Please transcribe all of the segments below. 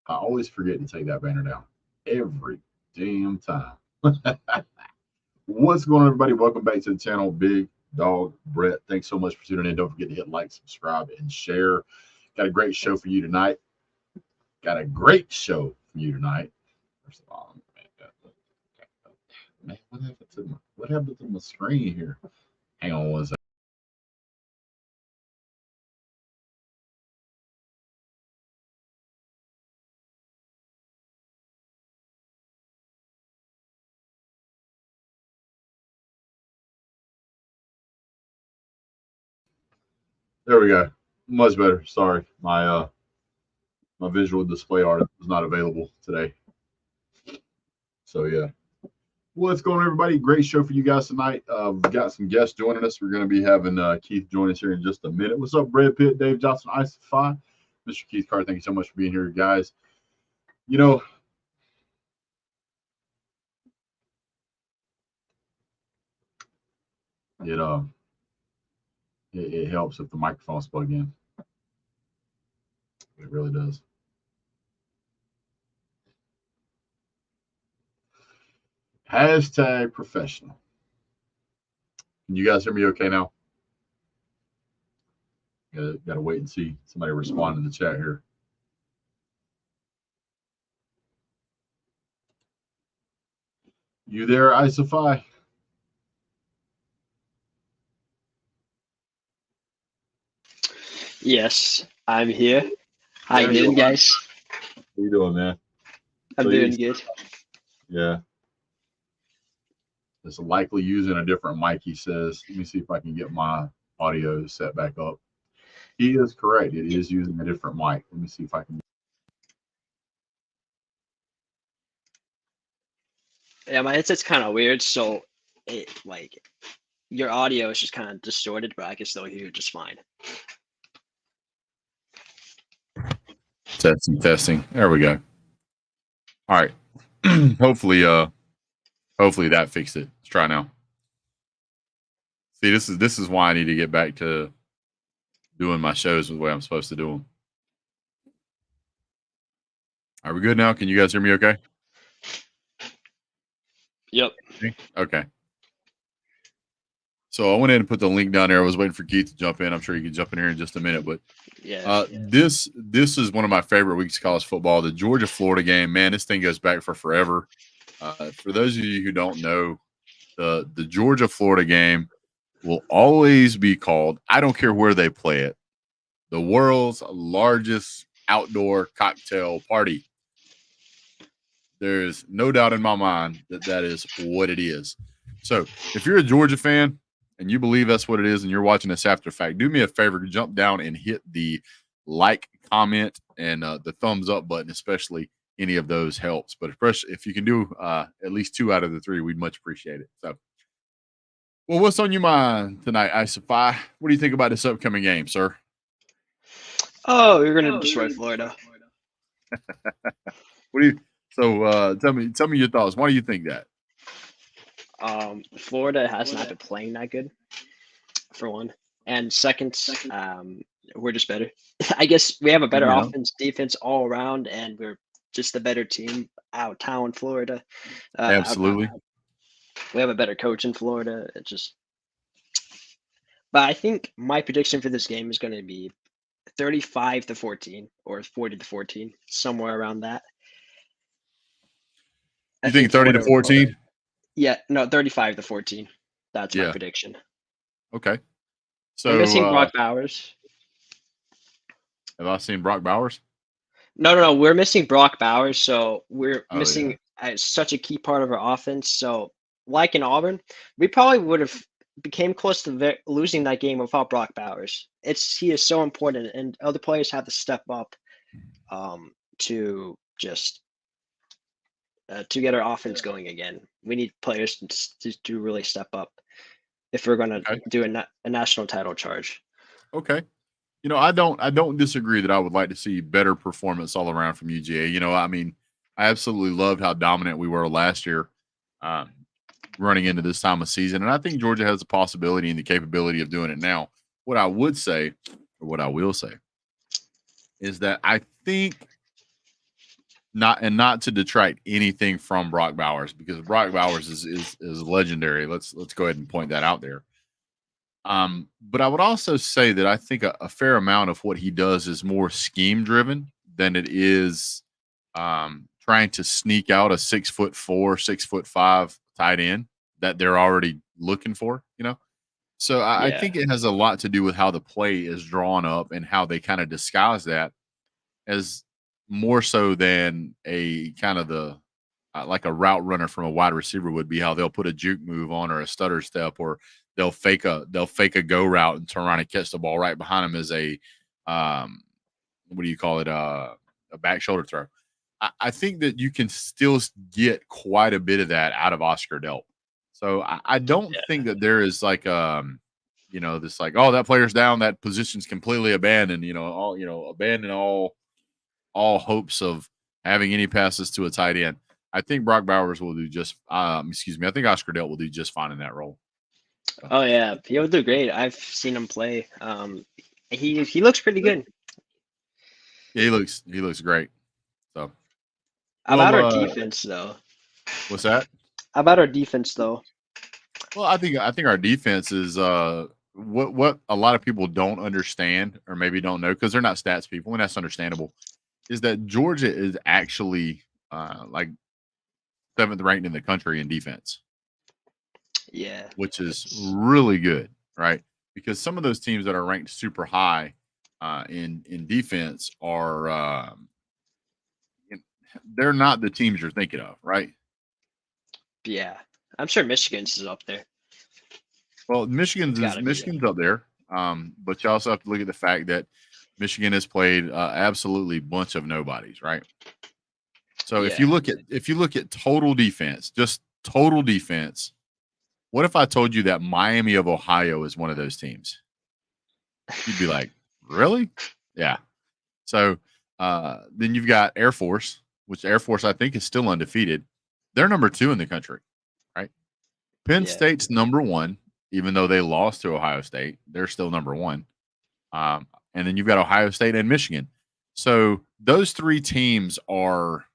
I always forget to take that banner down every damn time. What's going on, everybody? Welcome back to the channel. Big Dog Brett. Thanks so much for tuning in. Don't forget to hit like, subscribe, and share. Got a great show for you tonight. Got a great show for you tonight. First of all, man, what happened to my screen here? Hang on one second. There we go. Much better. Sorry, my visual display art is not available today. So yeah. What's going on, everybody? Great show for you guys tonight. We've got some guests joining us. We're going to be having Keith join us here in just a minute. What's up, Brad Pitt, Dave Johnson, Isify, Mr. Keith Carr? Thank you so much for being here, guys. You know, it helps if the microphone's plugged in. It really does. Hashtag professional. Can you guys hear me okay now? Got to wait and see somebody respond in the chat here. You there, Isify? Yes, I'm here. How you doing, guys? How you doing, man? I'm doing good. Yeah. It's likely using a different mic, he says. Let me see if I can get my audio set back up. He is correct. It is using a different mic. Let me see if I can. Yeah, my headset's kind of weird, so your audio is just kind of distorted, but I can still hear you just fine. Testing. There we go. All right. hopefully that fixed it. Let's try now. See, this is why I need to get back to doing my shows the way I'm supposed to do them. Are we good now? Can you guys hear me okay? Yep. Okay. So I went in and put the link down there. I was waiting for Keith to jump in. I'm sure he can jump in here in just a minute. But this is one of my favorite weeks of college football. The Georgia-Florida game, man, this thing goes back for forever. For those of you who don't know, the Georgia-Florida game will always be called, I don't care where they play it, the world's largest outdoor cocktail party. There's no doubt in my mind that is what it is. So if you're a Georgia fan and you believe that's what it is and you're watching this after the fact, do me a favor, jump down and hit the like, comment, and the thumbs up button, especially any of those helps. But if you can do at least 2 out of the 3, we'd much appreciate it. So, well, what's on your mind tonight, Isify? What do you think about this upcoming game, sir? Oh, you're going to destroy Florida. What do you? So tell me your thoughts. Why do you think that? Florida has not been playing that good, for one, and second, we're just better. I guess we have a better offense, defense all around, and we're just a better team out of town, Florida. Absolutely. We have a better coach in Florida. But I think my prediction for this game is going to be 35-14 or 40-14, somewhere around that. You think 30-14? Yeah, no, 35-14. That's my prediction. Okay. So we're missing Brock Bowers. Have I seen Brock Bowers? No. We're missing Brock Bowers, so we're missing such a key part of our offense. So, like in Auburn, we probably would have became close to losing that game without Brock Bowers. He is so important, and other players have to step up to just to get our offense going again. We need players to really step up if we're going to do a national title charge. Okay. You know, I don't disagree that I would like to see better performance all around from UGA. You know, I mean, I absolutely loved how dominant we were last year running into this time of season. And I think Georgia has the possibility and the capability of doing it now. What I would say, or what I will say, is that I think not to detract anything from Brock Bowers, because Brock Bowers is legendary. Let's go ahead and point that out there. But I would also say that I think a fair amount of what he does is more scheme driven than it is trying to sneak out a 6'4", 6'5" tight end that they're already looking for, So I think it has a lot to do with how the play is drawn up and how they kind of disguise that as more so than a kind of the like a route runner from a wide receiver would be, how they'll put a juke move on or a stutter step, or they'll fake a go route and turn around and catch the ball right behind them as a what do you call it, a back shoulder throw. I think that you can still get quite a bit of that out of Oscar Delp. So I don't think that there is like this like, oh, that player's down, that position's completely abandoned, abandon all hopes of having any passes to a tight end. I think Brock Bowers will do just I think Oscar Delp will do just fine in that role. So. Oh yeah, he'll do great. I've seen him play. He looks pretty good. Yeah, he looks great. So how about our defense though? What's that? How about our defense though? Well, I think our defense is what a lot of people don't understand, or maybe don't know, because they're not stats people, and that's understandable, is that Georgia is actually like 7th ranked in the country in defense. Yeah. Which is really good, right? Because some of those teams that are ranked super high in defense are they're not the teams you're thinking of, right? Yeah. I'm sure Michigan's is up there. Well, Michigan's up there. But you also have to look at the fact that Michigan has played absolutely bunch of nobodies, right? So if you look at total defense, just total defense, what if I told you that Miami of Ohio is one of those teams? You'd be like, really? Yeah. So then you've got Air Force, which Air Force I think is still undefeated. They're number 2 in the country, right? Penn State's number 1, even though they lost to Ohio State. They're still number 1. And then you've got Ohio State and Michigan. So those 3 teams are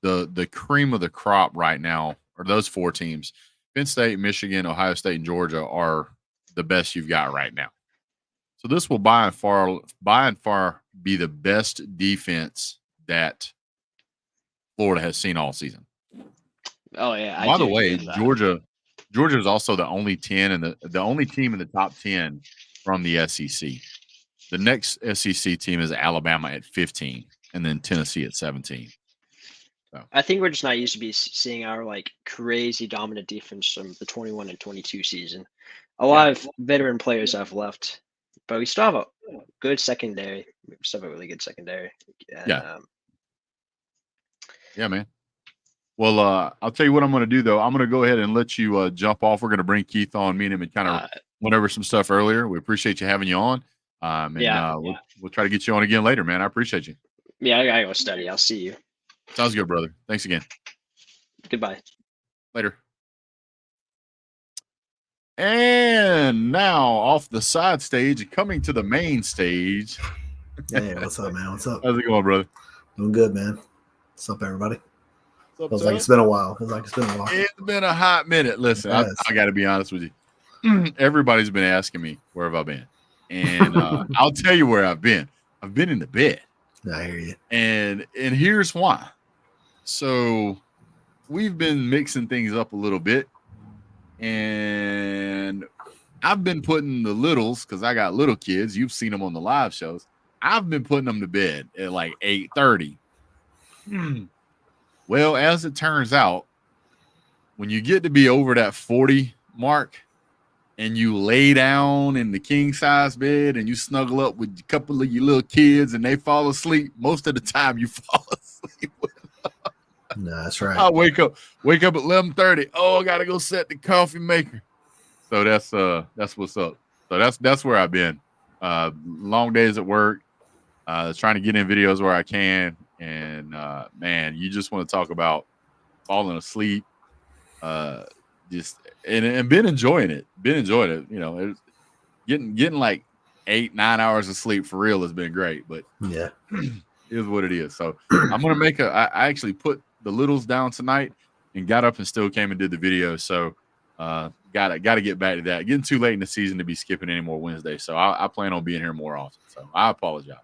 the cream of the crop right now, or those 4 teams. Penn State, Michigan, Ohio State, and Georgia are the best you've got right now. So this will by and far be the best defense that Florida has seen all season. Oh yeah. By the way, Georgia is also the only team in the top 10 from the SEC. The next SEC team is Alabama at 15, and then Tennessee at 17. So. I think we're just not used to be seeing our like crazy dominant defense from the 21 and 22 season. A lot of veteran players have left, but we still have a good secondary. We still have a really good secondary. And, yeah, man. Well, I'll tell you what I'm going to do, though. I'm going to go ahead and let you jump off. We're going to bring Keith on. Me and him and kind of went over some stuff earlier. We appreciate you having you on. We'll try to get you on again later, man. I appreciate you. Yeah, I got to go study. I'll see you. Sounds good, brother. Thanks again. Goodbye. Later. And now off the side stage, coming to the main stage. Hey, what's up, man? What's up? How's it going, brother? Doing good, man. What's up, everybody? Feels like it's been a while. It's been a hot minute. Listen, I got to be honest with you. Everybody's been asking me, where have I been? And I'll tell you where I've been. I've been in the bed. I hear you. And here's why. So we've been mixing things up a little bit. And I've been putting the littles, because I got little kids. You've seen them on the live shows. I've been putting them to bed at like 8:30. Well, as it turns out, when you get to be over that 40 mark and you lay down in the king size bed and you snuggle up with a couple of your little kids and they fall asleep, most of the time you fall asleep with them. No, that's right. I wake up at 11:30. Oh, I gotta go set the coffee maker. So that's what's up. So that's where I've been. Long days at work, trying to get in videos where I can. And man, you just want to talk about falling asleep. Just and been enjoying it. You know, getting like 8-9 hours of sleep for real has been great. But yeah, is what it is. So I'm gonna make I actually put the littles down tonight and got up and still came and did the video. So gotta get back to that. Getting too late in the season to be skipping any more Wednesdays. So I plan on being here more often. So I apologize.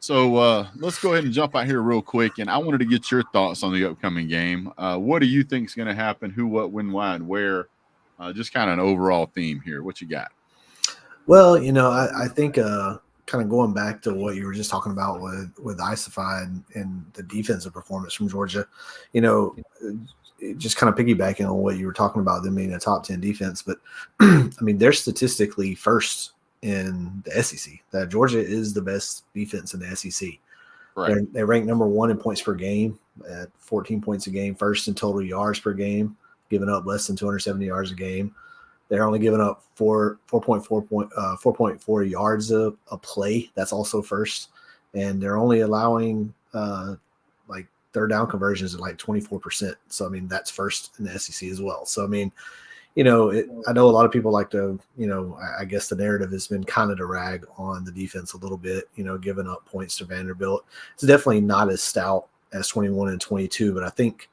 So let's go ahead and jump out here real quick. And I wanted to get your thoughts on the upcoming game. What do you think is going to happen? Who, what, when, why, and where? Just kind of an overall theme here. What you got? Well, I think kind of going back to what you were just talking about with Isify and the defensive performance from Georgia, just kind of piggybacking on what you were talking about, them being a top 10 defense. But, I mean, they're statistically first in the SEC. That Georgia is the best defense in the SEC. Right. They rank number 1 in points per game at 14 points a game, first in total yards per game, giving up less than 270 yards a game. They're only giving up 4.4 yards a play. That's also first. And they're only allowing like third down conversions at like 24%. So, I mean, that's first in the SEC as well. So, I mean, I know a lot of people like to, I guess the narrative has been kind of to rag on the defense a little bit, giving up points to Vanderbilt. It's definitely not as stout as 21 and 22, but I think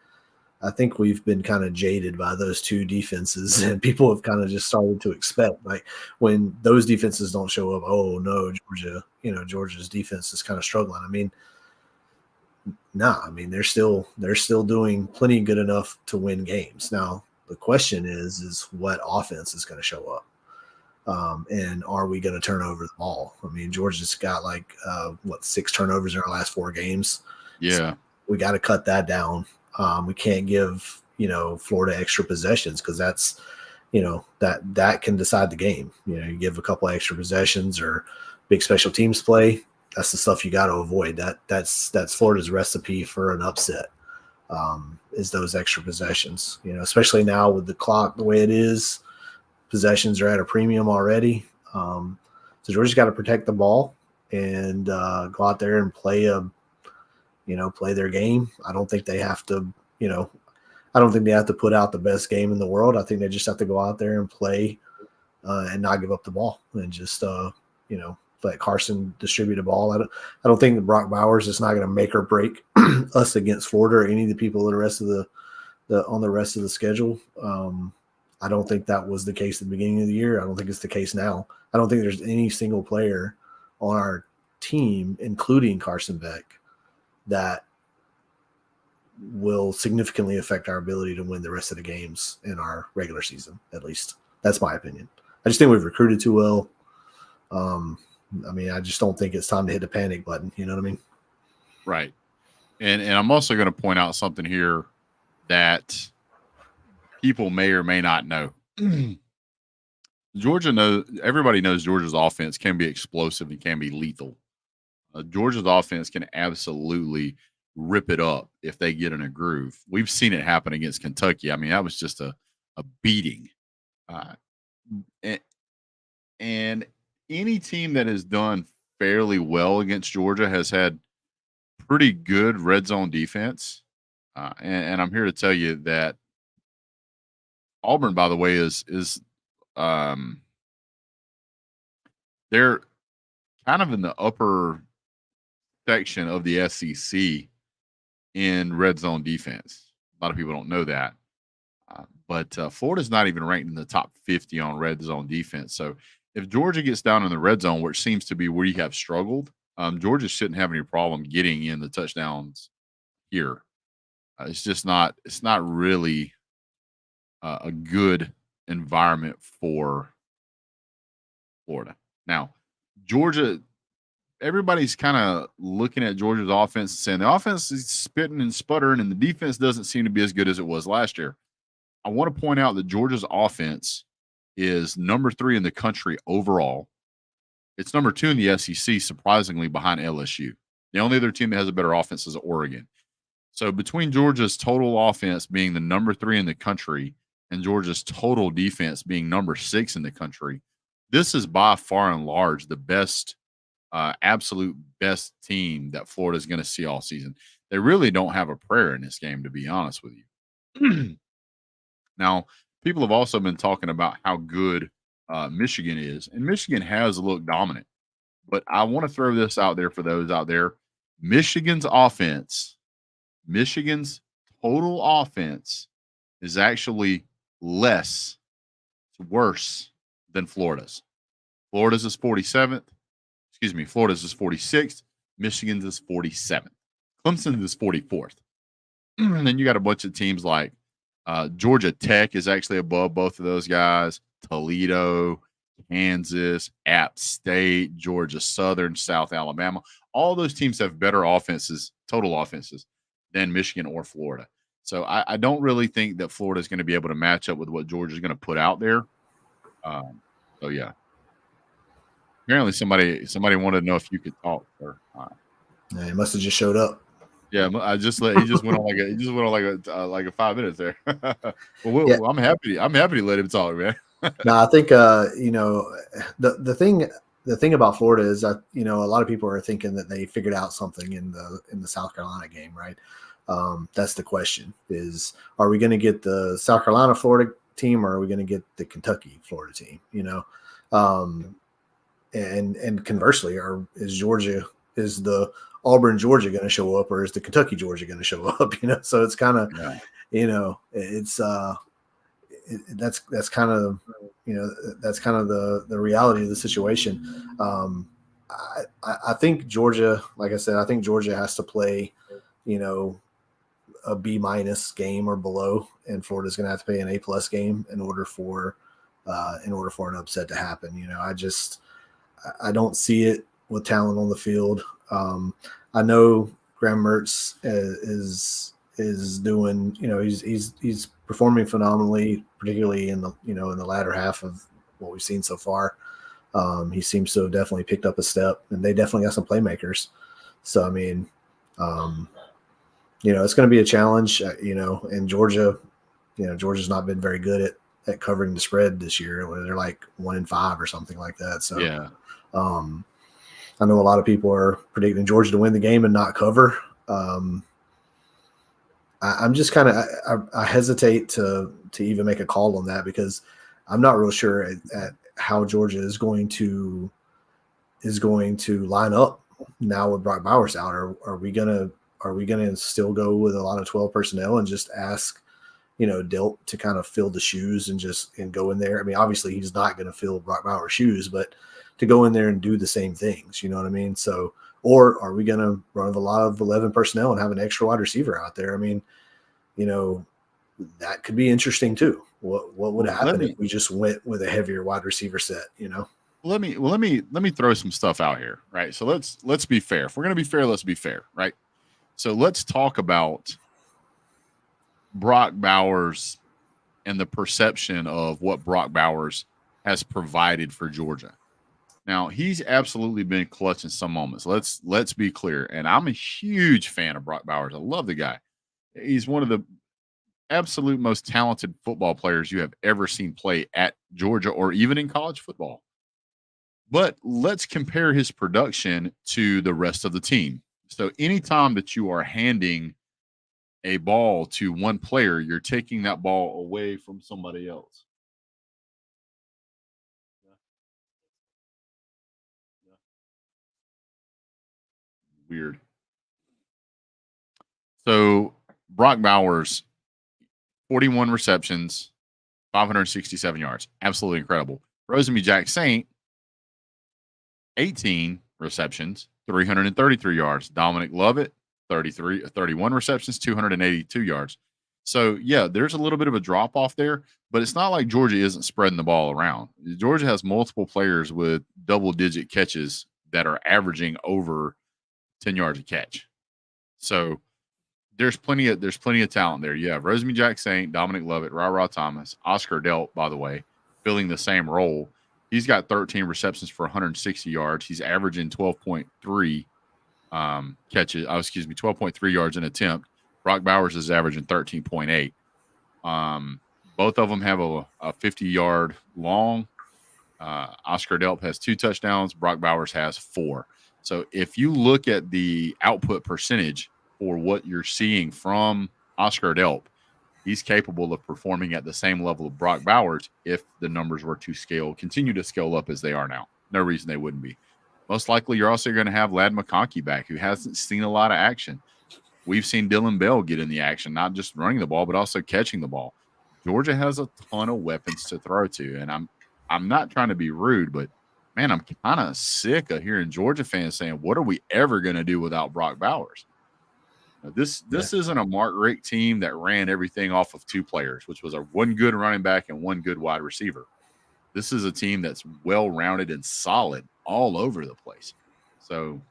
we've been kind of jaded by those two defenses, and people have kind of just started to expect, like, when those defenses don't show up, oh no, Georgia's defense is kind of struggling. I mean, they're still doing plenty good enough to win games. Now, the question is what offense is going to show up? And are we going to turn over the ball? I mean, Georgia's got 6 turnovers in our last 4 games. Yeah. So we got to cut that down. We can't give, Florida extra possessions, because that's, that can decide the game. You give a couple of extra possessions or big special teams play. That's the stuff you got to avoid. That's Florida's recipe for an upset. Is those extra possessions, especially now with the clock the way it is, possessions are at a premium already. So Georgia's got to protect the ball and go out there and play their game. I don't think they have to, put out the best game in the world. I think they just have to go out there and play and not give up the ball and just, let Carson distribute the ball. I don't think that Brock Bowers is not going to make or break us against Florida or any of the people on the rest of the schedule. I don't think that was the case at the beginning of the year. I don't think it's the case now. I don't think there's any single player on our team, including Carson Beck, that will significantly affect our ability to win the rest of the games in our regular season. At least that's my opinion. I just think we've recruited too well. I just don't think it's time to hit the panic button. You know what I mean? Right. And I'm also going to point out something here that people may or may not know. Everybody knows Georgia's offense can be explosive and can be lethal. Georgia's offense can absolutely rip it up if they get in a groove. We've seen it happen against Kentucky. I mean, that was just a beating. And any team that has done fairly well against Georgia has had pretty good red zone defense. And I'm here to tell you that Auburn, by the way, is they're kind of in the upper section of the SEC in red zone defense. A lot of people don't know that. But Florida's not even ranked in the top 50 on red zone defense. So if Georgia gets down in the red zone, which seems to be where you have struggled, Georgia shouldn't have any problem getting in the touchdowns here. It's not really a good environment for Florida. Now, Georgia, everybody's kind of looking at Georgia's offense and saying the offense is spitting and sputtering and the defense doesn't seem to be as good as it was last year. I want to point out that Georgia's offense is number 3 in the country overall. It's number 2 in the SEC, surprisingly, behind LSU. The only other team that has a better offense is Oregon. So between Georgia's total offense being the number 3 in the country and Georgia's total defense being number 6 in the country, this is by far and large the best, absolute best team that Florida is going to see all season. They really don't have a prayer in this game, to be honest with you. Now, people have also been talking about how good Michigan is, and Michigan has looked dominant. But I want to throw this out there for those out there. Michigan's total offense is actually worse than Florida's. Florida's is 47th. Excuse me, Florida's is 46th. Michigan's is 47th. Clemson's is 44th. And then you got a bunch of teams like Georgia Tech is actually above both of those guys. Toledo, Kansas, App State, Georgia Southern, South Alabama. All those teams have better offenses, total offenses, than Michigan or Florida. So I don't really think that Florida is going to be able to match up with what Georgia's going to put out there. So yeah. Apparently somebody wanted to know if you could talk. Or Yeah, he must have just showed up. Yeah, he just went on like a 5 minutes there. Well, I'm happy to let him talk, man. No, I think the thing about Florida is that a lot of people are thinking that they figured out something in the South Carolina game, right? That's the question: is are we going to get the South Carolina Florida team, or are we going to get the Kentucky Florida team? And conversely, is the Auburn Georgia going to show up, or is the Kentucky Georgia going to show up? So it's kind of that's kind of the reality of the situation. I think Georgia, like I said, I think Georgia has to play a B- game or below, and Florida's going to have to play an A+ game in order for an upset to happen. I don't see it with talent on the field. I know Graham Mertz is doing, he's performing phenomenally, particularly in the latter half of what we've seen so far. He seems to have definitely picked up a step, and they definitely got some playmakers. So I mean, it's going to be a challenge, and Georgia, Georgia's not been very good at covering the spread this year, where they're like 1-5 or something like that. So yeah. I know a lot of people are predicting Georgia to win the game and not cover. I'm just kind of I hesitate to even make a call on that, because I'm not real sure at how Georgia is going to line up now with Brock Bowers out. Are we gonna still go with a lot of 12 personnel and just ask Dilt to kind of fill the shoes and go in there? I mean, obviously he's not going to fill Brock Bowers' shoes, but to go in there and do the same things, you know what I mean? So, or are we going to run a lot of 11 personnel and have an extra wide receiver out there? I mean, that could be interesting too. What would happen if we just went with a heavier wide receiver set? Let me throw some stuff out here, right? So let's be fair. If we're going to be fair, let's be fair, right? So let's talk about Brock Bowers and the perception of what Brock Bowers has provided for Georgia. Now, he's absolutely been clutch in some moments. Let's be clear. And I'm a huge fan of Brock Bowers. I love the guy. He's one of the absolute most talented football players you have ever seen play at Georgia or even in college football. But let's compare his production to the rest of the team. So anytime that you are handing a ball to one player, you're taking that ball away from somebody else. Weird. So Brock Bowers, 41 receptions, 567 yards. Absolutely incredible. Rosemary Jack Saint, 18 receptions, 333 yards. Dominic Lovett, 31 receptions, 282 yards. So, yeah, there's a little bit of a drop off there, but it's not like Georgia isn't spreading the ball around. Georgia has multiple players with double-digit catches that are averaging over 10 yards a catch. So, there's plenty of talent there. You have Rosemary Jack Saint, Dominic Lovett, Ra Thomas, Oscar Delp, by the way, filling the same role. He's got 13 receptions for 160 yards. He's averaging 12.3 catches. 12.3 yards an attempt. Brock Bowers is averaging 13.8. Both of them have a 50-yard long. Oscar Delp has 2 touchdowns. Brock Bowers has 4. So if you look at the output percentage for what you're seeing from Oscar Delp, he's capable of performing at the same level of Brock Bowers if the numbers were to continue to scale up as they are now. No reason they wouldn't be. Most likely, you're also going to have Lad McConkey back, who hasn't seen a lot of action. We've seen Dylan Bell get in the action, not just running the ball, but also catching the ball. Georgia has a ton of weapons to throw to, and I'm not trying to be rude, but man, I'm kind of sick of hearing Georgia fans saying, "What are we ever going to do without Brock Bowers?" This isn't a Mark Richt team that ran everything off of two players, which was a one good running back and one good wide receiver. This is a team that's well-rounded and solid all over the place. So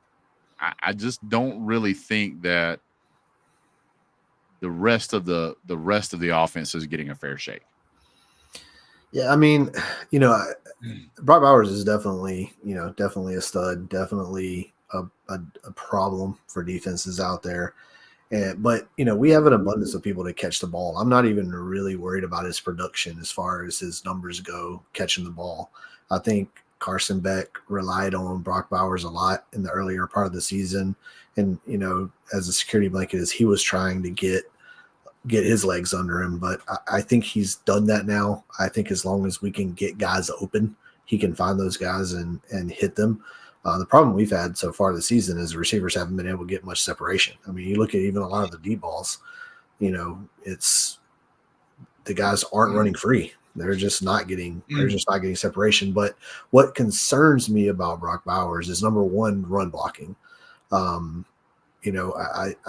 I just don't really think that the rest of the offense is getting a fair shake. Yeah, I mean, Brock Bowers is definitely a stud, definitely a problem for defenses out there. But we have an abundance of people to catch the ball. I'm not even really worried about his production as far as his numbers go catching the ball. I think Carson Beck relied on Brock Bowers a lot in the earlier part of the season. And, as a security blanket, as he was trying to get his legs under him. But I think he's done that now. I think as long as we can get guys open, he can find those guys and hit them. The problem we've had so far this season is the receivers haven't been able to get much separation. I mean, you look at even a lot of the deep balls, it's the guys aren't running free. They're just not getting separation. But what concerns me about Brock Bowers is, number one, run blocking. I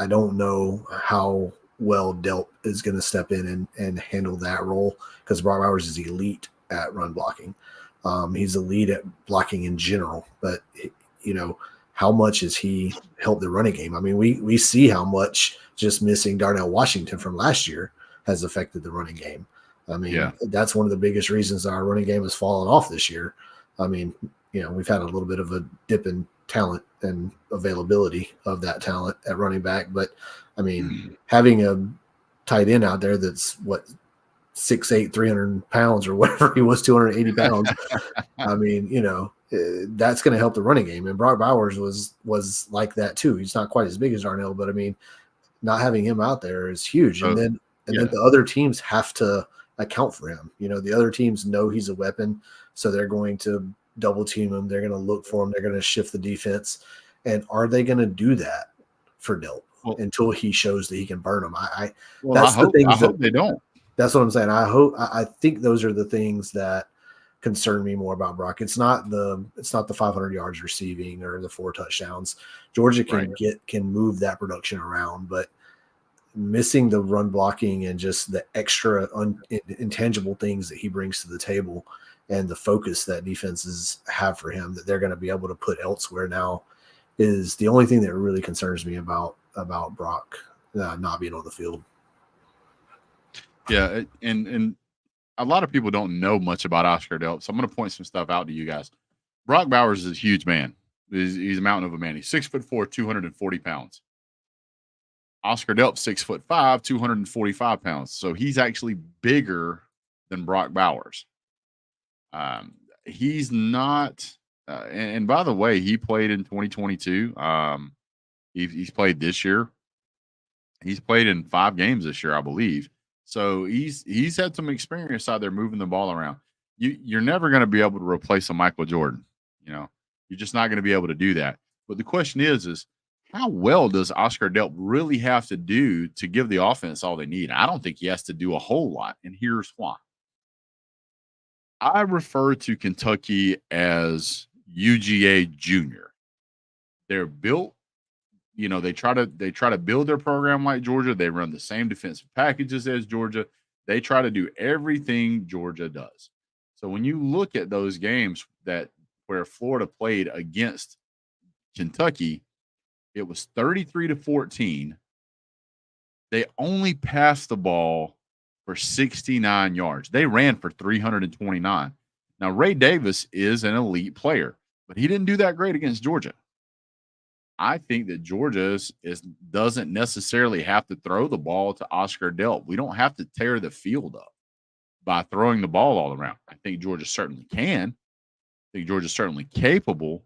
don't know how well Delp is going to step in and handle that role, because Brock Bowers is elite at run blocking. He's elite at blocking in general, but how much has he helped the running game? I mean, we see how much just missing Darnell Washington from last year has affected the running game. I mean, That's one of the biggest reasons our running game has fallen off this year. I mean, we've had a little bit of a dip in talent and availability of that talent at running back, but I mean, having a tight end out there that's 6'8", 300 pounds or whatever he was, 280 pounds. I mean, that's going to help the running game. And Brock Bowers was like that too. He's not quite as big as Darnell, but I mean, not having him out there is huge. And then the other teams have to account for him. The other teams know he's a weapon, so they're going to double team him. They're going to look for him. They're going to shift the defense. And are they going to do that for Delp until he shows that he can burn them? I hope they don't. That's what I'm saying. I think those are the things that concern me more about Brock. It's not the 500 yards receiving or the 4 touchdowns. Georgia can move that production around, but missing the run blocking and just the extra intangible things that he brings to the table and the focus that defenses have for him that they're going to be able to put elsewhere now is the only thing that really concerns me about Brock not being on the field. Yeah, and a lot of people don't know much about Oscar Delp, so I'm going to point some stuff out to you guys. Brock Bowers is a huge man. He's a mountain of a man. He's 6'4", 240 pounds. Oscar Delp, 6'5", 245 pounds. So he's actually bigger than Brock Bowers. He's not. And by the way, he played in 2022. He's played this year. He's played in 5 games this year, I believe. So he's had some experience out there moving the ball around. You're never going to be able to replace a Michael Jordan. You're just not going to be able to do that. But the question is how well does Oscar Delp really have to do to give the offense all they need? I don't think he has to do a whole lot, and here's why. I refer to Kentucky as UGA Junior. They're built. They try to build their program like Georgia. They run the same defensive packages as Georgia. They try to do everything Georgia does. So when you look at those games where Florida played against Kentucky, it was 33-14. They only passed the ball for 69 yards. They ran for 329. Now, Ray Davis is an elite player, but he didn't do that great against Georgia. I think that Georgia doesn't necessarily have to throw the ball to Oscar Delp. We don't have to tear the field up by throwing the ball all around. I think Georgia certainly can. I think Georgia's certainly capable.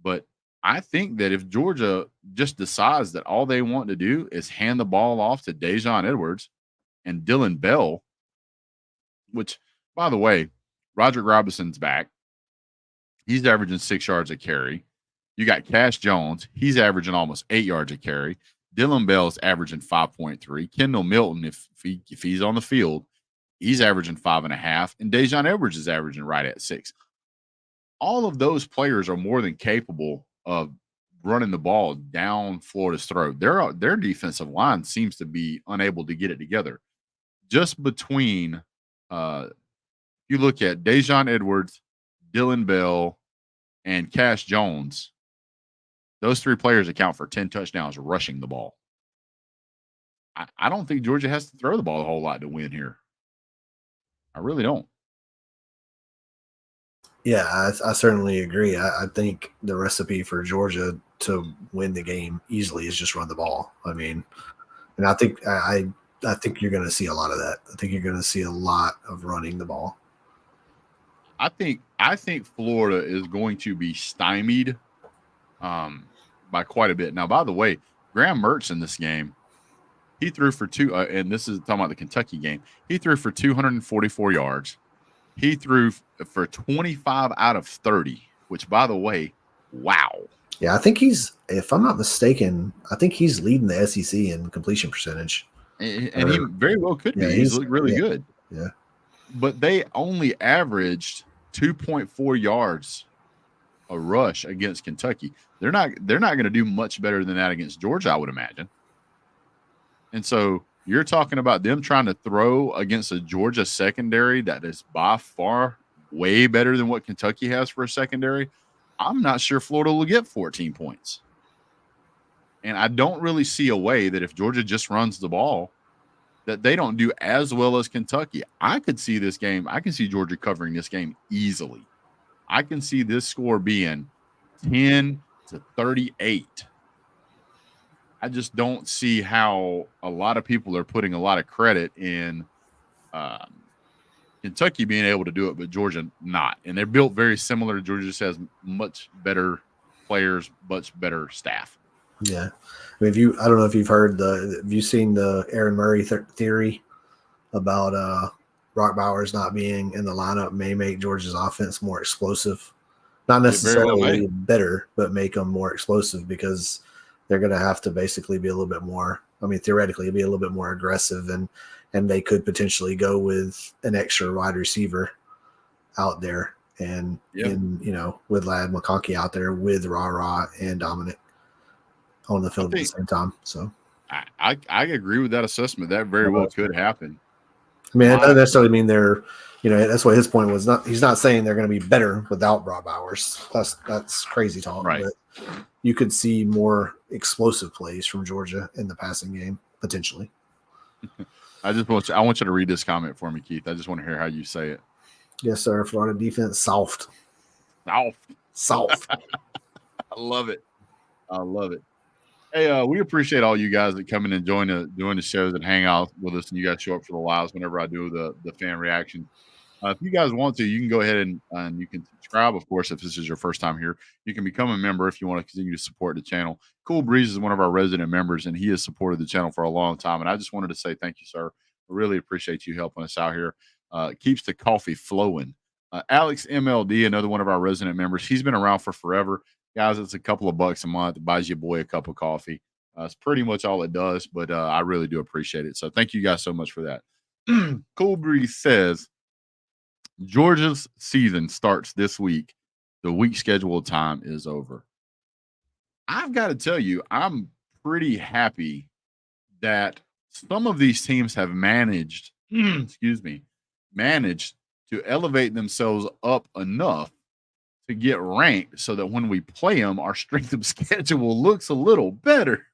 But I think that if Georgia just decides that all they want to do is hand the ball off to Dejon Edwards and Dylan Bell, which, by the way, Roderick Robinson's back. He's averaging 6 yards a carry. You got Cash Jones. He's averaging almost 8 yards a carry. Dylan Bell's averaging 5.3. Kendall Milton, if he's on the field, he's averaging 5.5. And Dejon Edwards is averaging right at 6. All of those players are more than capable of running the ball down Florida's throat. Their defensive line seems to be unable to get it together. Just between, you look at Dejon Edwards, Dylan Bell, and Cash Jones, those 3 players account for 10 touchdowns rushing the ball. I don't think Georgia has to throw the ball a whole lot to win here. I really don't. Yeah, I certainly agree. I think the recipe for Georgia to win the game easily is just run the ball. I mean, and I think you're going to see a lot of that. I think you're going to see a lot of running the ball. I think Florida is going to be stymied by quite a bit. Now, by the way, Graham Mertz in this game, he threw for 2, and this is talking about the Kentucky game. He threw for 244 yards. He threw for 25 out of 30, which, by the way, wow. Yeah, I think if I'm not mistaken, I think he's leading the SEC in completion percentage. And he very well could be. He's looked really good. Yeah. But they only averaged 2.4 yards a rush against Kentucky. They're not going to do much better than that against Georgia, I would imagine. And so you're talking about them trying to throw against a Georgia secondary that is by far way better than what Kentucky has for a secondary. I'm not sure Florida will get 14 points. And I don't really see a way that if Georgia just runs the ball, that they don't do as well as Kentucky. I could see this game. I can see Georgia covering this game easily. I can see this score being 10-38. I just don't see how a lot of people are putting a lot of credit in Kentucky being able to do it, but Georgia not. And they're built very similar. Georgia just has much better players, much better staff. Yeah. I mean, I don't know if you've heard have you seen the Aaron Murray theory about Brock Bowers not being in the lineup may make Georgia's offense more explosive? Not necessarily better, but make them more explosive because they're going to have to basically be a little bit more, theoretically be a little bit more aggressive and they could potentially go with an extra wide receiver out there and with Ladd McConkey out there with Ra and Dominic on the field at the same time. So I agree with that assessment. That very well could happen. I mean, it doesn't necessarily mean they're, that's what his point was. He's not saying they're going to be better without Brock Bowers. That's crazy talk. Right. But you could see more explosive plays from Georgia in the passing game potentially. I want you to read this comment for me, Keith. I just want to hear how you say it. Yes, sir. Florida defense soft. Soft. I love it. Hey, we appreciate all you guys that come in and doing the shows and hang out with us, and you guys show up for the lives whenever I do the fan reaction. If you guys want to, you can go ahead and you can subscribe, of course, if this is your first time here. You can become a member if you want to continue to support the channel. Cool Breeze is one of our resident members, and he has supported the channel for a long time. And I just wanted to say thank you, sir. I really appreciate you helping us out here. Keeps the coffee flowing. Alex MLD, another one of our resident members. He's been around for forever. Guys, it's a couple of bucks a month. It buys your boy a cup of coffee. It's pretty much all it does, but I really do appreciate it. So thank you guys so much for that. Cool Breeze says, Georgia's season starts this week. The week scheduled time is over. I've got to tell you, I'm pretty happy that some of these teams have managed to elevate themselves up enough to get ranked so that when we play them, our strength of schedule looks a little better.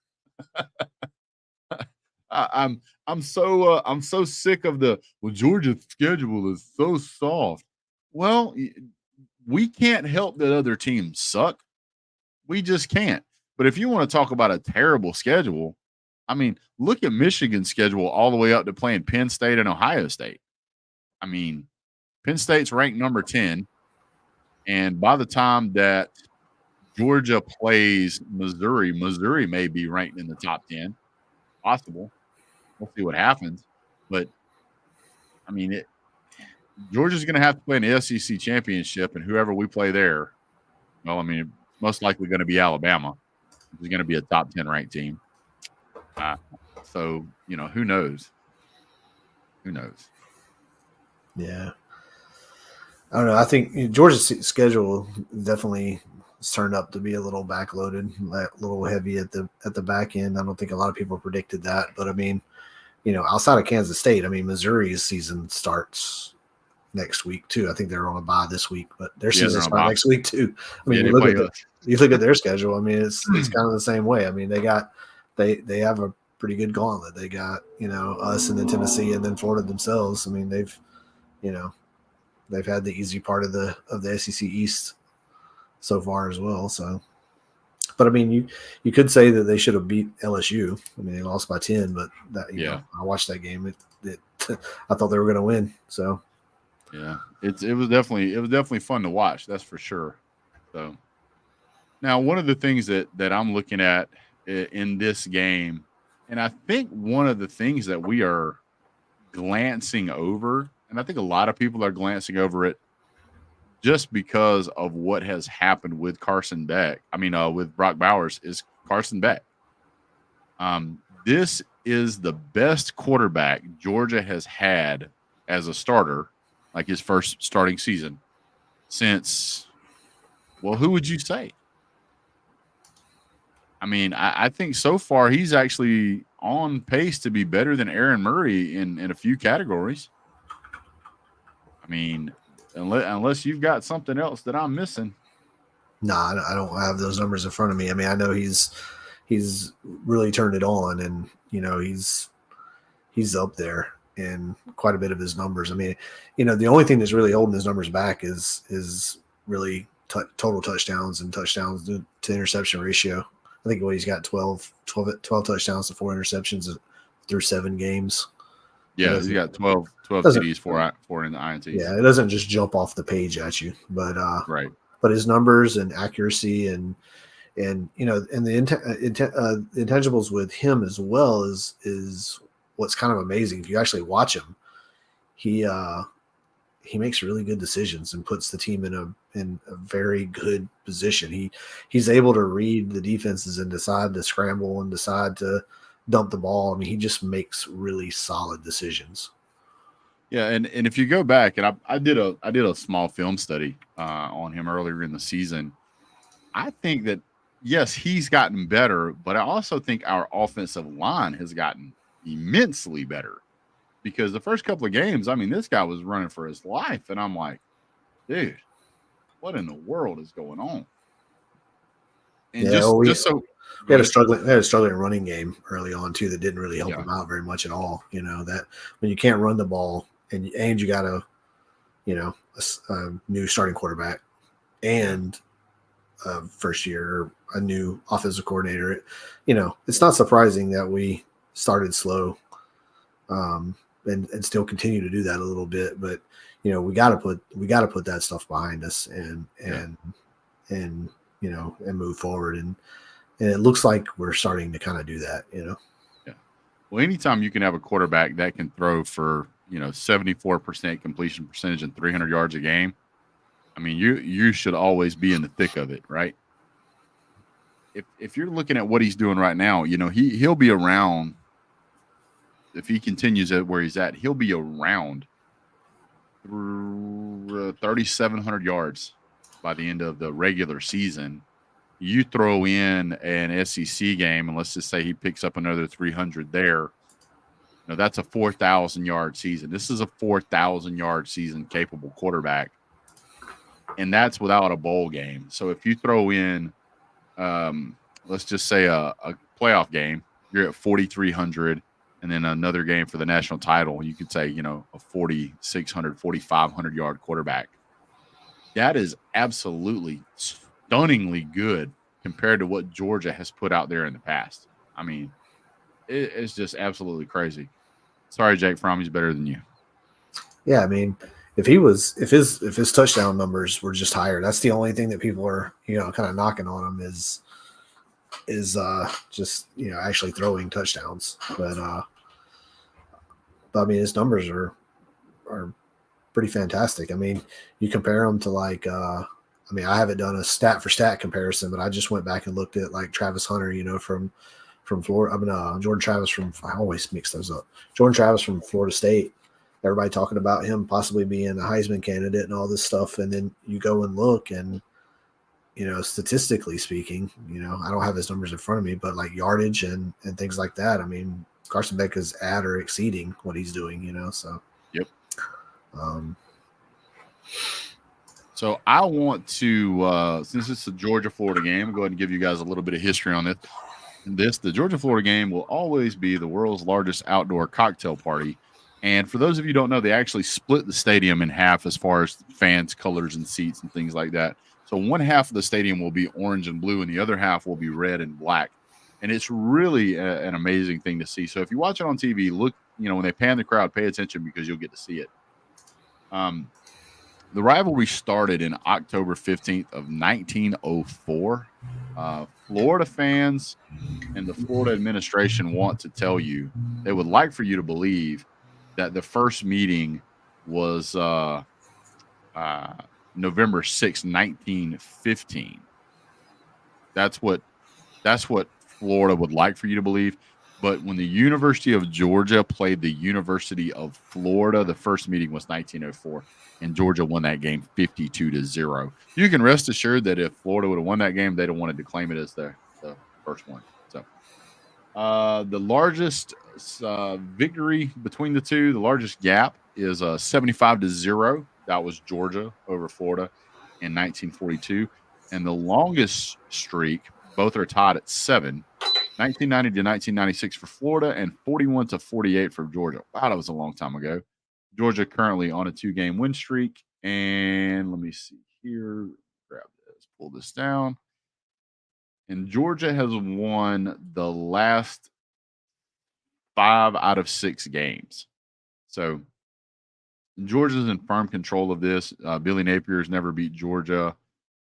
I'm so sick of Georgia's schedule is so soft. Well, we can't help that other teams suck. We just can't. But if you want to talk about a terrible schedule, I mean, look at Michigan's schedule all the way up to playing Penn State and Ohio State. I mean, Penn State's ranked number 10. And by the time that Georgia plays Missouri may be ranked in the top 10. Possible. We'll see what happens. But, I mean, Georgia's going to have to play in the SEC championship, and whoever we play there, well, I mean, it's most likely going to be Alabama, which is going to be a top 10 ranked team. So, who knows? Who knows? Yeah. I don't know. I think Georgia's schedule definitely turned up to be a little backloaded, a little heavy at the back end. I don't think a lot of people predicted that, but I mean, outside of Kansas State, I mean, Missouri's season starts next week too. I think they're on a bye this week, but their season starts next week too. I mean, you look at their schedule. I mean, it's kind of the same way. I mean, they have a pretty good gauntlet. They got us and then Tennessee and then Florida themselves. I mean, they've had the easy part of the SEC East so far as well. So, but I mean, you could say that they should have beat LSU. I mean, they lost by 10, but I watched that game. I thought they were going to win. So, yeah, it was definitely fun to watch. That's for sure. So, now one of the things that I'm looking at in this game, and I think one of the things that we are glancing over, and I think a lot of people are glancing over it just because of what has happened with Carson Beck. I mean, with Brock Bowers, is Carson Beck. This is the best quarterback Georgia has had as a starter, like his first starting season, since, well, who would you say? I mean, I think so far he's actually on pace to be better than Aaron Murray in a few categories. I mean, unless you've got something else that I'm missing. No, I don't have those numbers in front of me. I mean, I know he's really turned it on, and he's up there in quite a bit of his numbers. I mean, the only thing that's really holding his numbers back is really total touchdowns and touchdowns to interception ratio. I think he's got 12 touchdowns to 4 interceptions through 7 games. Yeah, he's got 12 TDs, 4 in the INTs. Yeah, it doesn't just jump off the page at you, but right. But his numbers and accuracy and the intangibles with him as well is what's kind of amazing. If you actually watch him, he makes really good decisions and puts the team in a very good position. He's able to read the defenses and decide to scramble and decide to dump the ball. I mean, he just makes really solid decisions. Yeah, and if you go back, and I did a small film study on him earlier in the season, I think that yes, he's gotten better, but I also think our offensive line has gotten immensely better. Because the first couple of games, I mean, this guy was running for his life, and I'm like, dude, what in the world is going on? And we had a struggling running game early on too that didn't really help him out very much at all. That when you can't run the ball and you got a new starting quarterback and first year a new offensive coordinator, it's not surprising that we started slow. And still continue to do that a little bit, but we got to put that stuff behind us and move forward, and it looks like we're starting to kind of do that. Yeah. Well, anytime you can have a quarterback that can throw for 74% completion percentage and 300 yards a game, I mean you should always be in the thick of it, right? If you're looking at what he's doing right now, he'll be around. If he continues at where he's at, he'll be around 3,700 yards by the end of the regular season. You throw in an SEC game, and let's just say he picks up another 300 there. That's a 4,000-yard season. This is a 4,000-yard season capable quarterback, and that's without a bowl game. So if you throw in, let's just say a playoff game, you're at 4,300. And then another game for the national title, you could say, a 4,600, 4,500 yard quarterback. That is absolutely stunningly good compared to what Georgia has put out there in the past. I mean, it's just absolutely crazy. Sorry, Jake Fromm, he's better than you. Yeah, I mean, if his touchdown numbers were just higher, that's the only thing that people are, kind of knocking on him is just actually throwing touchdowns. But I mean, his numbers are pretty fantastic. I mean, you compare him to like I mean, I haven't done a stat for stat comparison, but I just went back and looked at like Travis Hunter, from Florida. I mean, Jordan Travis I always mix those up. Jordan Travis from Florida State. Everybody talking about him possibly being a Heisman candidate and all this stuff. And then you go and look and, statistically speaking, I don't have his numbers in front of me, but like yardage and things like that. I mean, Carson Beck is at or exceeding what he's doing, so. Yep. So I want to, since it's a Georgia-Florida game, go ahead and give you guys a little bit of history on this. The Georgia-Florida game will always be the world's largest outdoor cocktail party. And for those of you who don't know, they actually split the stadium in half as far as fans, colors, and seats and things like that. So one half of the stadium will be orange and blue, and the other half will be red and black. And it's really an amazing thing to see. So if you watch it on TV, look, when they pan the crowd, pay attention because you'll get to see it. The rivalry started in October 15th of 1904. Florida fans and the Florida administration want to tell you, they would like for you to believe that the first meeting was November 6, 1915. That's what Florida would like for you to believe. But when the University of Georgia played the University of Florida, the first meeting was 1904, and Georgia won that game 52-0. You can rest assured that if Florida would have won that game, they'd have wanted to claim it as the first one. So the largest victory between the two, the largest gap is 75-0. That was Georgia over Florida in 1942. And the longest streak, both are tied at 7, 1990 to 1996 for Florida and 41 to 48 for Georgia. Wow, that was a long time ago. Georgia currently on a 2-game win streak. And let me see here. Grab this, pull this down. And Georgia has won the last 5 out of 6 games. So Georgia's in firm control of this. Billy Napier's never beat Georgia.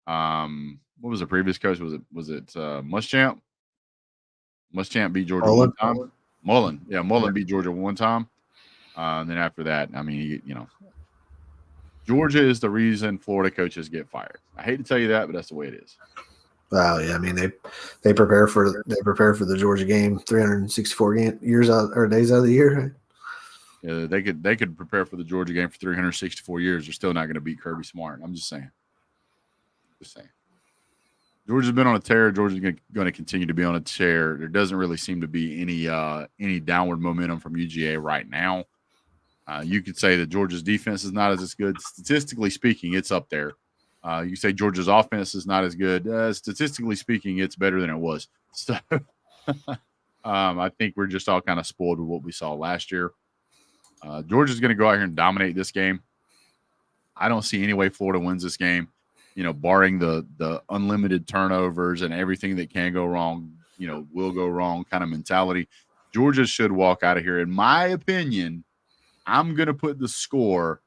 What was the previous coach? Was it Muschamp? Muschamp beat Georgia one time. Mullen. Yeah, Mullen beat Georgia one time. And then after that, I mean, Georgia is the reason Florida coaches get fired. I hate to tell you that, but that's the way it is. Well, yeah, I mean they prepare for the Georgia game 364 days out of the year. Yeah, they could prepare for the Georgia game for 364 years. They're still not going to beat Kirby Smart. I'm just saying. Georgia's been on a tear. Georgia's going to continue to be on a tear. There doesn't really seem to be any downward momentum from UGA right now. You could say that Georgia's defense is not as good. Statistically speaking, it's up there. You say Georgia's offense is not as good. Statistically speaking, it's better than it was. So I think we're just all kind of spoiled with what we saw last year. Georgia's going to go out here and dominate this game. I don't see any way Florida wins this game. Barring the unlimited turnovers and everything that can go wrong, will go wrong kind of mentality. Georgia should walk out of here. In my opinion, I'm going to put the score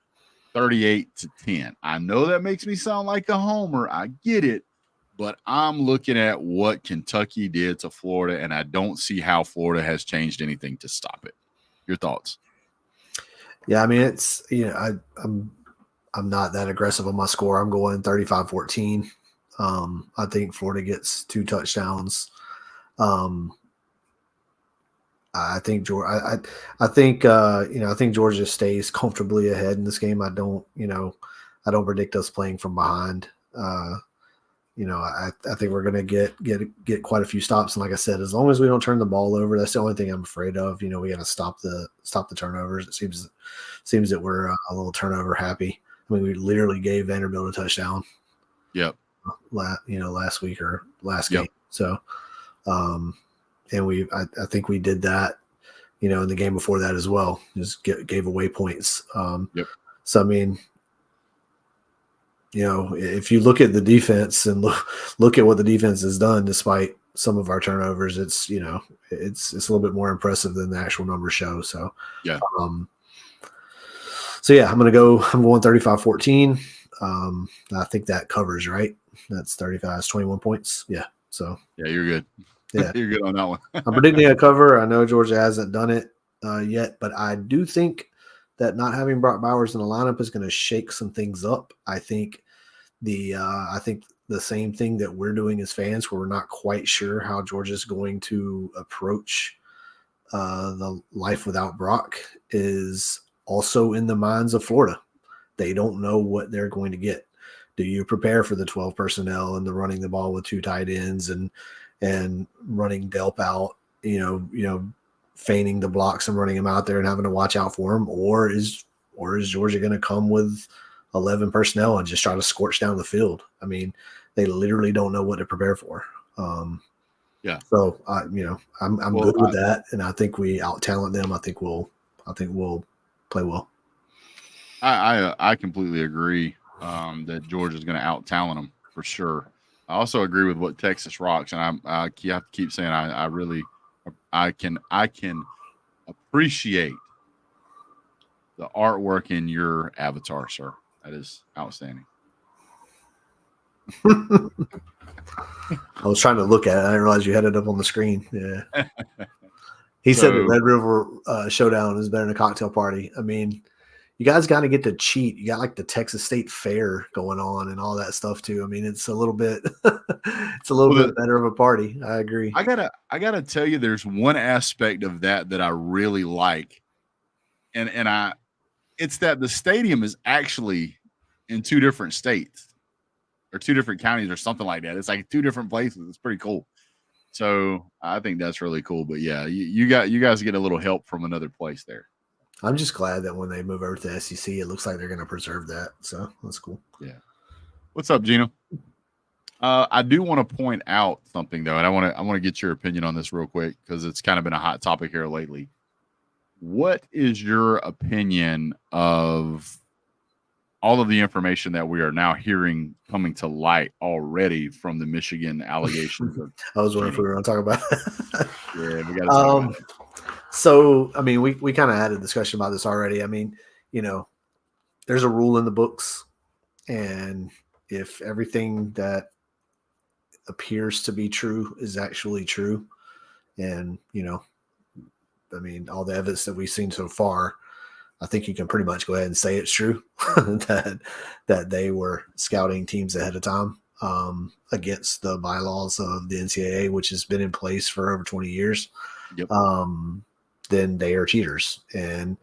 38-10. I know that makes me sound like a homer. I get it. But I'm looking at what Kentucky did to Florida, and I don't see how Florida has changed anything to stop it. Your thoughts? Yeah, I mean, it's, I'm not that aggressive on my score. I'm going 35-14. I think Florida gets 2 touchdowns. I think Georgia stays comfortably ahead in this game. I don't predict us playing from behind. I think we're going to get quite a few stops. And like I said, as long as we don't turn the ball over, that's the only thing I'm afraid of. We got to stop the turnovers. It seems that we're a little turnover happy. I mean, we literally gave Vanderbilt a touchdown. Yep. Last week or last game. So, and I think we did that, in the game before that as well. Just gave away points. Yep. So I mean, if you look at the defense and look at what the defense has done, despite some of our turnovers, it's it's a little bit more impressive than the actual numbers show. So yeah. I'm going 35-14. I think that covers, right? That's 35. It's 21 points. Yeah. So yeah, you're good. Yeah, you're good on that one. I'm predicting a cover. I know Georgia hasn't done it yet, but I do think that not having Brock Bowers in the lineup is going to shake some things up. I think I think the same thing that we're doing as fans, where we're not quite sure how Georgia's going to approach the life without Brock, is also in the minds of Florida. They don't know what they're going to get. Do you prepare for the 12 personnel and the running the ball with 2 tight ends and running Delp out, feigning the blocks and running him out there and having to watch out for him, or is Georgia going to come with 11 personnel and just try to scorch down the field? I mean, they literally don't know what to prepare for. Yeah. So I'm good with that, and I think we out talent them. I think we'll play well. I completely agree that Georgia's going to out talent them for sure. I also agree with what Texas rocks, and I have to keep saying I can appreciate the artwork in your avatar, sir. That is outstanding. I was trying to look at it. I didn't realize you had it up on the screen. Yeah. He said the Red River Showdown is better than a cocktail party. I mean, you guys got to get to cheat. You got like the Texas State Fair going on and all that stuff too. I mean, it's a little bit, bit better of a party. I agree. I gotta tell you, there's one aspect of that I really like, and it's that the stadium is actually in 2 different states or 2 different counties or something like that. It's like 2 different places. It's pretty cool. So I think that's really cool. But yeah, you guys get a little help from another place there. I'm just glad that when they move over to the SEC, it looks like they're going to preserve that. So that's cool. Yeah. What's up, Gino? I do want to point out something though, and I want to get your opinion on this real quick because it's kind of been a hot topic here lately. What is your opinion of all of the information that we are now hearing coming to light already from the Michigan allegations? I was wondering if we were going to talk about that. Yeah, we got to talk about it. So, I mean, we kind of had a discussion about this already. I mean, there's a rule in the books, and if everything that appears to be true is actually true, and, I mean, all the evidence that we've seen so far, I think you can pretty much go ahead and say it's true that they were scouting teams ahead of time against the bylaws of the NCAA, which has been in place for over 20 years. Yep. Then they are cheaters. And,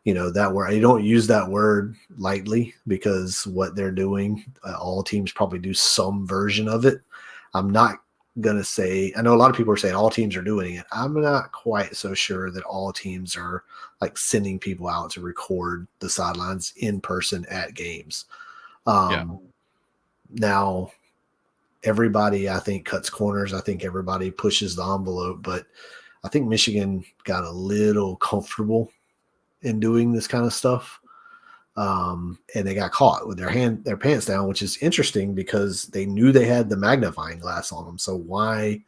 that word, you don't use that word lightly because what they're doing, all teams probably do some version of it. I'm not going to say, I know a lot of people are saying all teams are doing it. I'm not quite so sure that all teams are like sending people out to record the sidelines in person at games. Now, everybody, I think, cuts corners. I think everybody pushes the envelope, but I think Michigan got a little comfortable in doing this kind of stuff. And they got caught with their pants down, which is interesting because they knew they had the magnifying glass on them. So why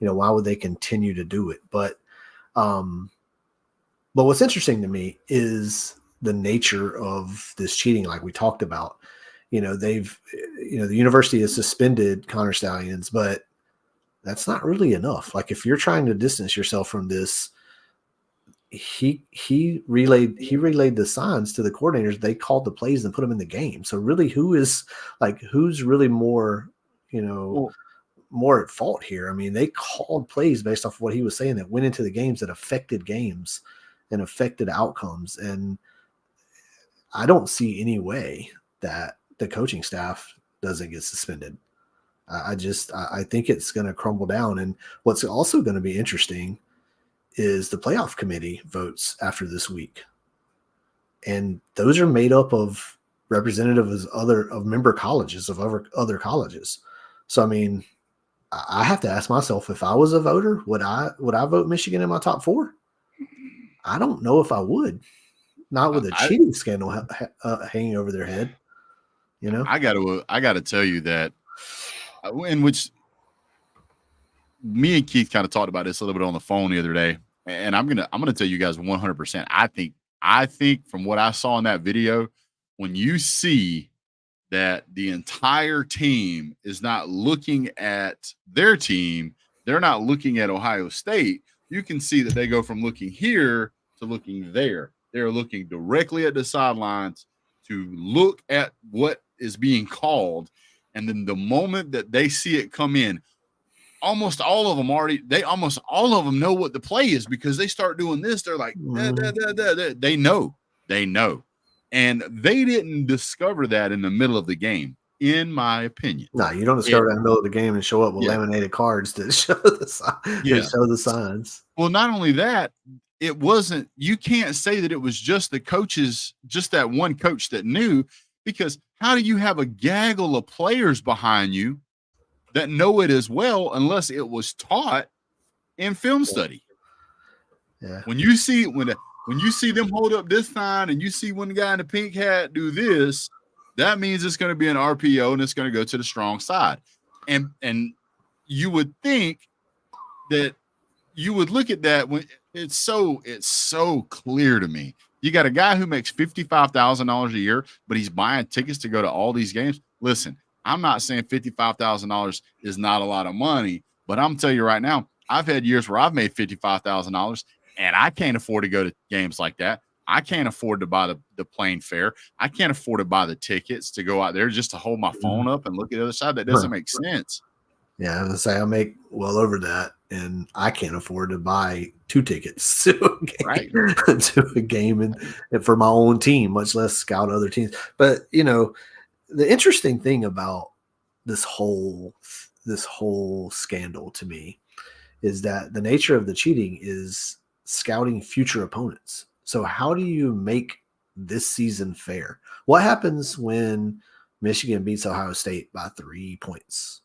would they continue to do it? But what's interesting to me is the nature of this cheating, like we talked about. The university has suspended Connor Stallions, but that's not really enough. Like if you're trying to distance yourself from this, he relayed the signs to the coordinators. They called the plays and put them in the game. So really, who's really more, more at fault here? I mean, they called plays based off of what he was saying that went into the games that affected games and affected outcomes. And I don't see any way that the coaching staff doesn't get suspended. I think it's going to crumble down. And what's also going to be interesting is the playoff committee votes after this week. And those are made up of representatives of member colleges, of other colleges. So, I mean, I have to ask myself, if I was a voter, would I vote Michigan in my top 4? I don't know if I would. Not with a cheating scandal hanging over their head. I got to tell you that, in which me and Keith kind of talked about this a little bit on the phone the other day, and I'm gonna tell you guys 100%. I think from what I saw in that video, when you see that the entire team is not looking at their team, they're not looking at Ohio State. You can see that they go from looking here to looking there. They're looking directly at the sidelines to look at what is being called, and then the moment that they see it come in, almost all of them know what the play is because they start doing this. They're like, they know, and they didn't discover that in the middle of the game, in my opinion. No, you don't discover that in the middle of the game and show up with laminated cards to show the signs. Well, not only that, it wasn't. You can't say that it was just the coaches, just that one coach that knew, because how do you have a gaggle of players behind you that know it as well, unless it was taught in film study? Yeah. When you see them hold up this sign and you see one guy in the pink hat do this, that means it's going to be an RPO and it's going to go to the strong side. And you would think that you would look at that when it's so clear to me. You got a guy who makes $55,000 a year, but he's buying tickets to go to all these games. Listen, I'm not saying $55,000 is not a lot of money, but I'm telling you right now, I've had years where I've made $55,000 and I can't afford to go to games like that. I can't afford to buy the plane fare. I can't afford to buy the tickets to go out there just to hold my phone up and look at the other side. That doesn't make sense. Yeah, I was gonna say I make well over that, and I can't afford to buy 2 tickets to a game, and for my own team, much less scout other teams. But the interesting thing about this whole scandal to me is that the nature of the cheating is scouting future opponents. So how do you make this season fair? What happens when Michigan beats Ohio State by 3 points?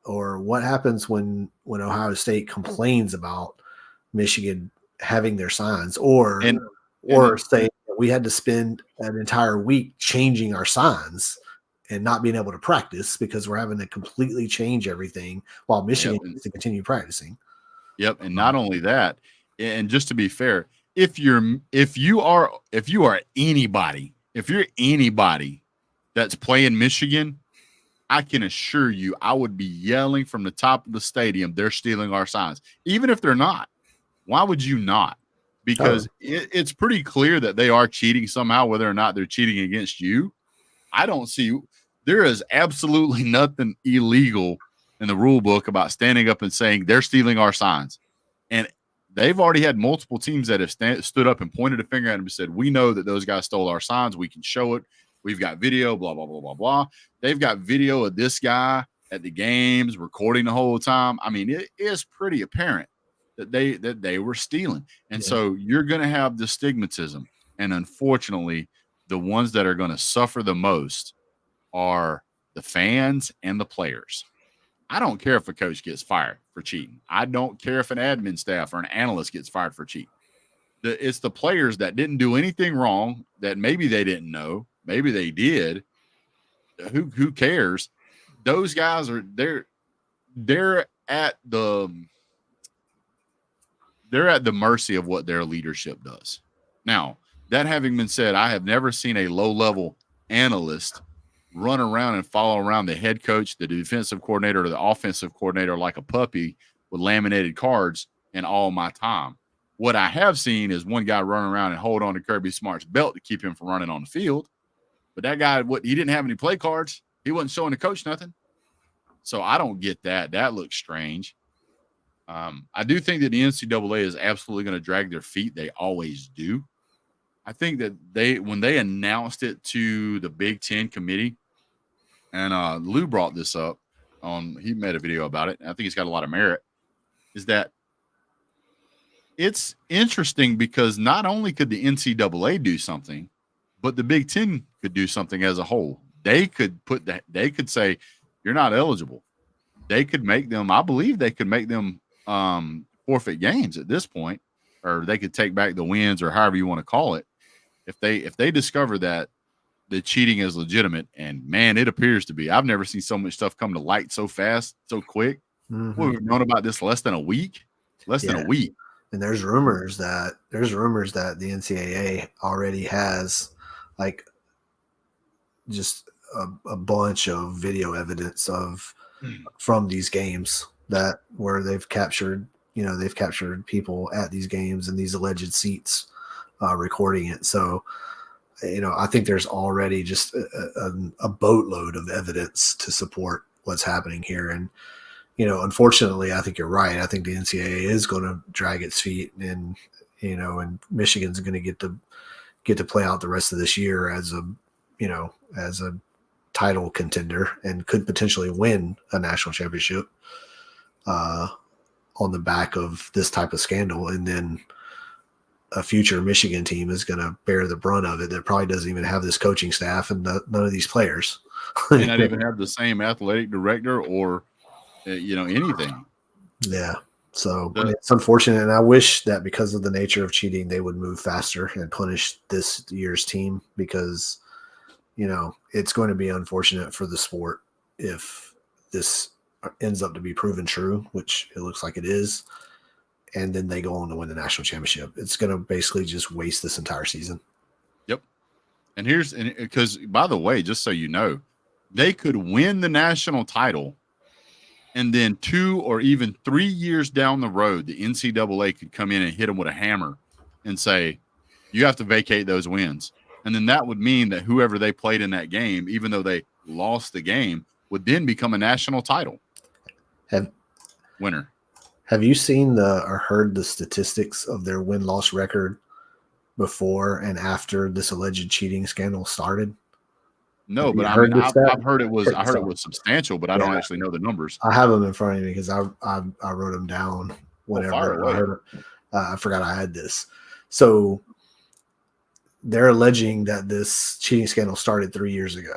Or what happens when Ohio State complains about Michigan having their signs, or say that we had to spend an entire week changing our signs and not being able to practice because we're having to completely change everything while Michigan needs to continue practicing. Yep. And not only that, and just to be fair, if you are anybody that's playing Michigan, I can assure you, I would be yelling from the top of the stadium, they're stealing our signs. Even if they're not, why would you not? Because it's pretty clear that they are cheating somehow, whether or not they're cheating against you. I don't see, there is absolutely nothing illegal in the rule book about standing up and saying they're stealing our signs. And they've already had multiple teams that have stood up and pointed a finger at them and said, we know that those guys stole our signs. We can show it. We've got video, blah, blah, blah, blah, blah. They've got video of this guy at the games recording the whole time. I mean, it is pretty apparent that they were stealing. And so you're going to have the stigmatism. And unfortunately, the ones that are going to suffer the most are the fans and the players. I don't care if a coach gets fired for cheating. I don't care if an admin staff or an analyst gets fired for cheating. It's the players that didn't do anything wrong, that maybe they didn't know, maybe they did. Who cares? Those guys are they're at the mercy of what their leadership does. Now, that having been said, I have never seen a low-level analyst run around and follow around the head coach, the defensive coordinator, or the offensive coordinator like a puppy with laminated cards in all my time. What I have seen is one guy run around and hold on to Kirby Smart's belt to keep him from running on the field. But that guy, he didn't have any play cards. He wasn't showing the coach nothing. So I don't get that. That looks strange. I do think that the NCAA is absolutely going to drag their feet. They always do. I think that when they announced it to the Big Ten committee, and Lou brought this up, he made a video about it, and I think it's got a lot of merit, is that it's interesting because not only could the NCAA do something, but the Big Ten could do something as a whole. They could say, you're not eligible. They could make them, I believe they could make them forfeit games at this point, or they could take back the wins, or however you want to call it. If they discover that the cheating is legitimate, and man, it appears to be. I've never seen so much stuff come to light so fast, so quick. Mm-hmm. We've known about this less than a week. And there's rumors that the NCAA already has like just a bunch of video evidence from these games where they've captured people at these games and these alleged seats recording it. So I think there's already just a boatload of evidence to support what's happening here. And, unfortunately, I think you're right. I think the NCAA is going to drag its feet, and Michigan's going to get to play out the rest of this year as a title contender and could potentially win a national championship on the back of this type of scandal. And then a future Michigan team is going to bear the brunt of it that probably doesn't even have this coaching staff and none of these players. May not even have the same athletic director or, anything. Yeah. So it's unfortunate. And I wish that because of the nature of cheating, they would move faster and punish this year's team, because, it's going to be unfortunate for the sport if this ends up to be proven true, which it looks like it is. And then they go on to win the national championship. It's going to basically just waste this entire season. Yep. And because, by the way, just so you know, they could win the national title, and then 2 or even 3 years down the road, the NCAA could come in and hit them with a hammer and say, you have to vacate those wins. And then that would mean that whoever they played in that game, even though they lost the game, would then become a national title winner. Have you seen or heard the statistics of their win-loss record before and after this alleged cheating scandal started? No, but I've heard it was substantial, but I don't actually know the numbers. I have them in front of me because I wrote them down whenever I heard it. I forgot I had this. So they're alleging that this cheating scandal started 3 years ago,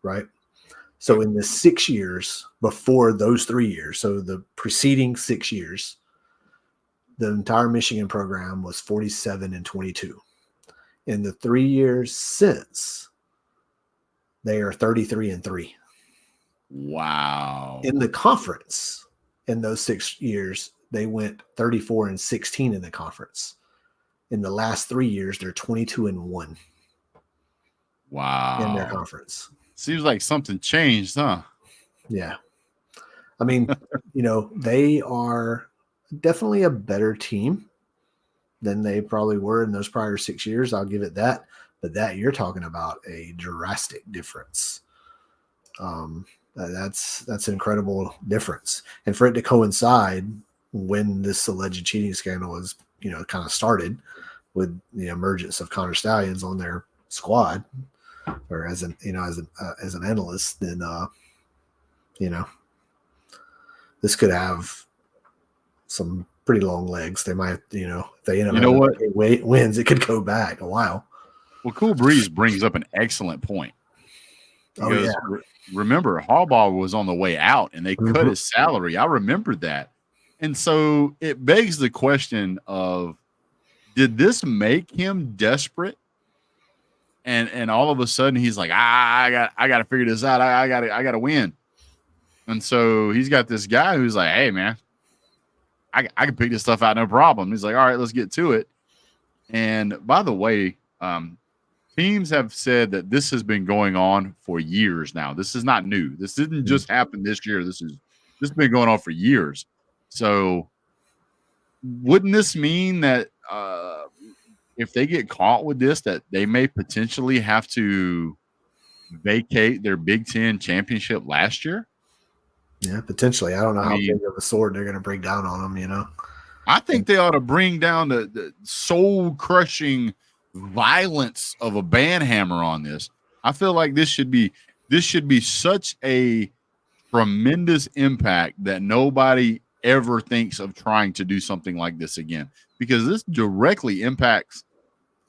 right? So in the 6 years before those 3 years, so the preceding 6 years, the entire Michigan program was 47-22. In the 3 years since, they are 33-3. Wow. In the conference, in those 6 years, they went 34-16 in the conference. In the last 3 years, they're 22-1. Wow. In their conference. Seems like something changed, huh? Yeah. I mean, they are definitely a better team than they probably were in those prior 6 years. I'll give it that. But that you're talking about a drastic difference. That's an incredible difference. And for it to coincide when this alleged cheating scandal was, kind of started with the emergence of Connor Stallions on their squad, or as an analyst, then this could have some pretty long legs. They might, if they end up having wins, it could go back a while. Well, Cool Breeze brings up an excellent point. Because remember, Harbaugh was on the way out and they cut his salary. I remember that. And so it begs the question of, did this make him desperate? And all of a sudden he's like, I got to figure this out. I got to win. And so he's got this guy who's like, hey man, I can pick this stuff out, no problem. He's like, all right, let's get to it. And by the way, teams have said that this has been going on for years now. This is not new. This didn't just happen this year. This has been going on for years. So wouldn't this mean that if they get caught with this, that they may potentially have to vacate their Big Ten championship last year? Yeah, potentially. I don't know how big of a sword they're going to bring down on them, I think they ought to bring down the soul-crushing violence of a band hammer on this. I feel like this should be such a tremendous impact that nobody ever thinks of trying to do something like this again, because this directly impacts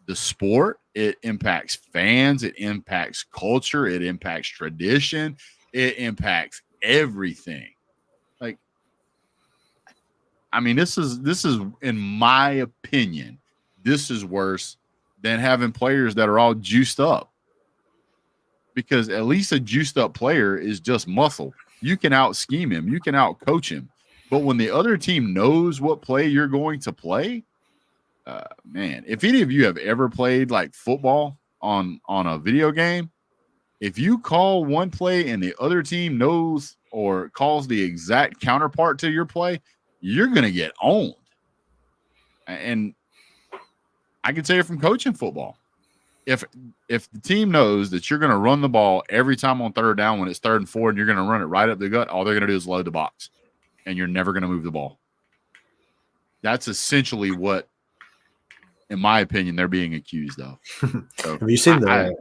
the sport. It impacts fans. It impacts culture. It impacts tradition. It impacts everything. Like, I mean, this is in my opinion, this is worse than having players that are all juiced up, because at least a juiced up player is just muscle. You can out scheme him. You can out coach him. But when the other team knows what play you're going to play, man, if any of you have ever played like football on a video game, if you call one play and the other team knows or calls the exact counterpart to your play, you're going to get owned. And I can tell you from coaching football, if the team knows that you're going to run the ball every time on third down when it's 3rd and 4 and you're going to run it right up the gut, all they're going to do is load the box, and you're never going to move the ball. That's essentially what, in my opinion, they're being accused of. So have you seen the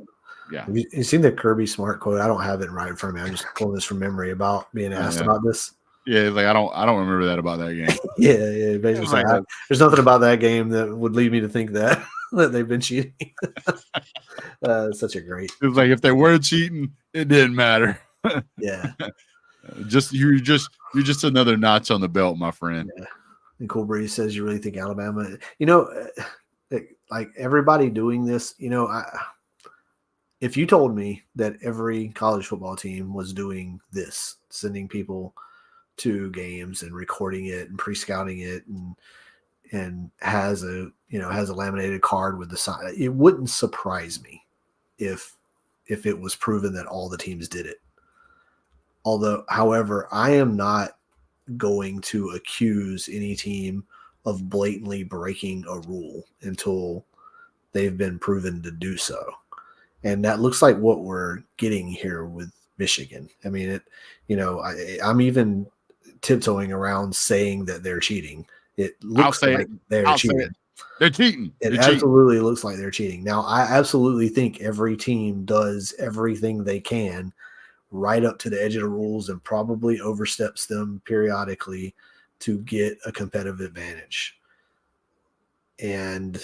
yeah? Have you seen the Kirby Smart quote? I don't have it right in front of me. I'm just pulling this from memory about being asked about this. Yeah, like I don't remember that about that game. yeah. Basically, there's nothing about that game that would lead me to think that they've been cheating. Such a great. It was like if they were cheating, it didn't matter. Yeah. You're just another notch on the belt, my friend. Yeah. And Cool Breeze says, "You really think Alabama?" Like everybody doing this, if you told me that every college football team was doing this, sending people to games and recording it and pre-scouting it and has a laminated card with the sign, it wouldn't surprise me if it was proven that all the teams did it. However, I am not going to accuse any team of blatantly breaking a rule until they've been proven to do so. And that looks like what we're getting here with Michigan. I mean, I'm even tiptoeing around saying that they're cheating. It looks like they're cheating. They're cheating. It absolutely looks like they're cheating. Now, I absolutely think every team does everything they can right up to the edge of the rules and probably oversteps them periodically to get a competitive advantage. And,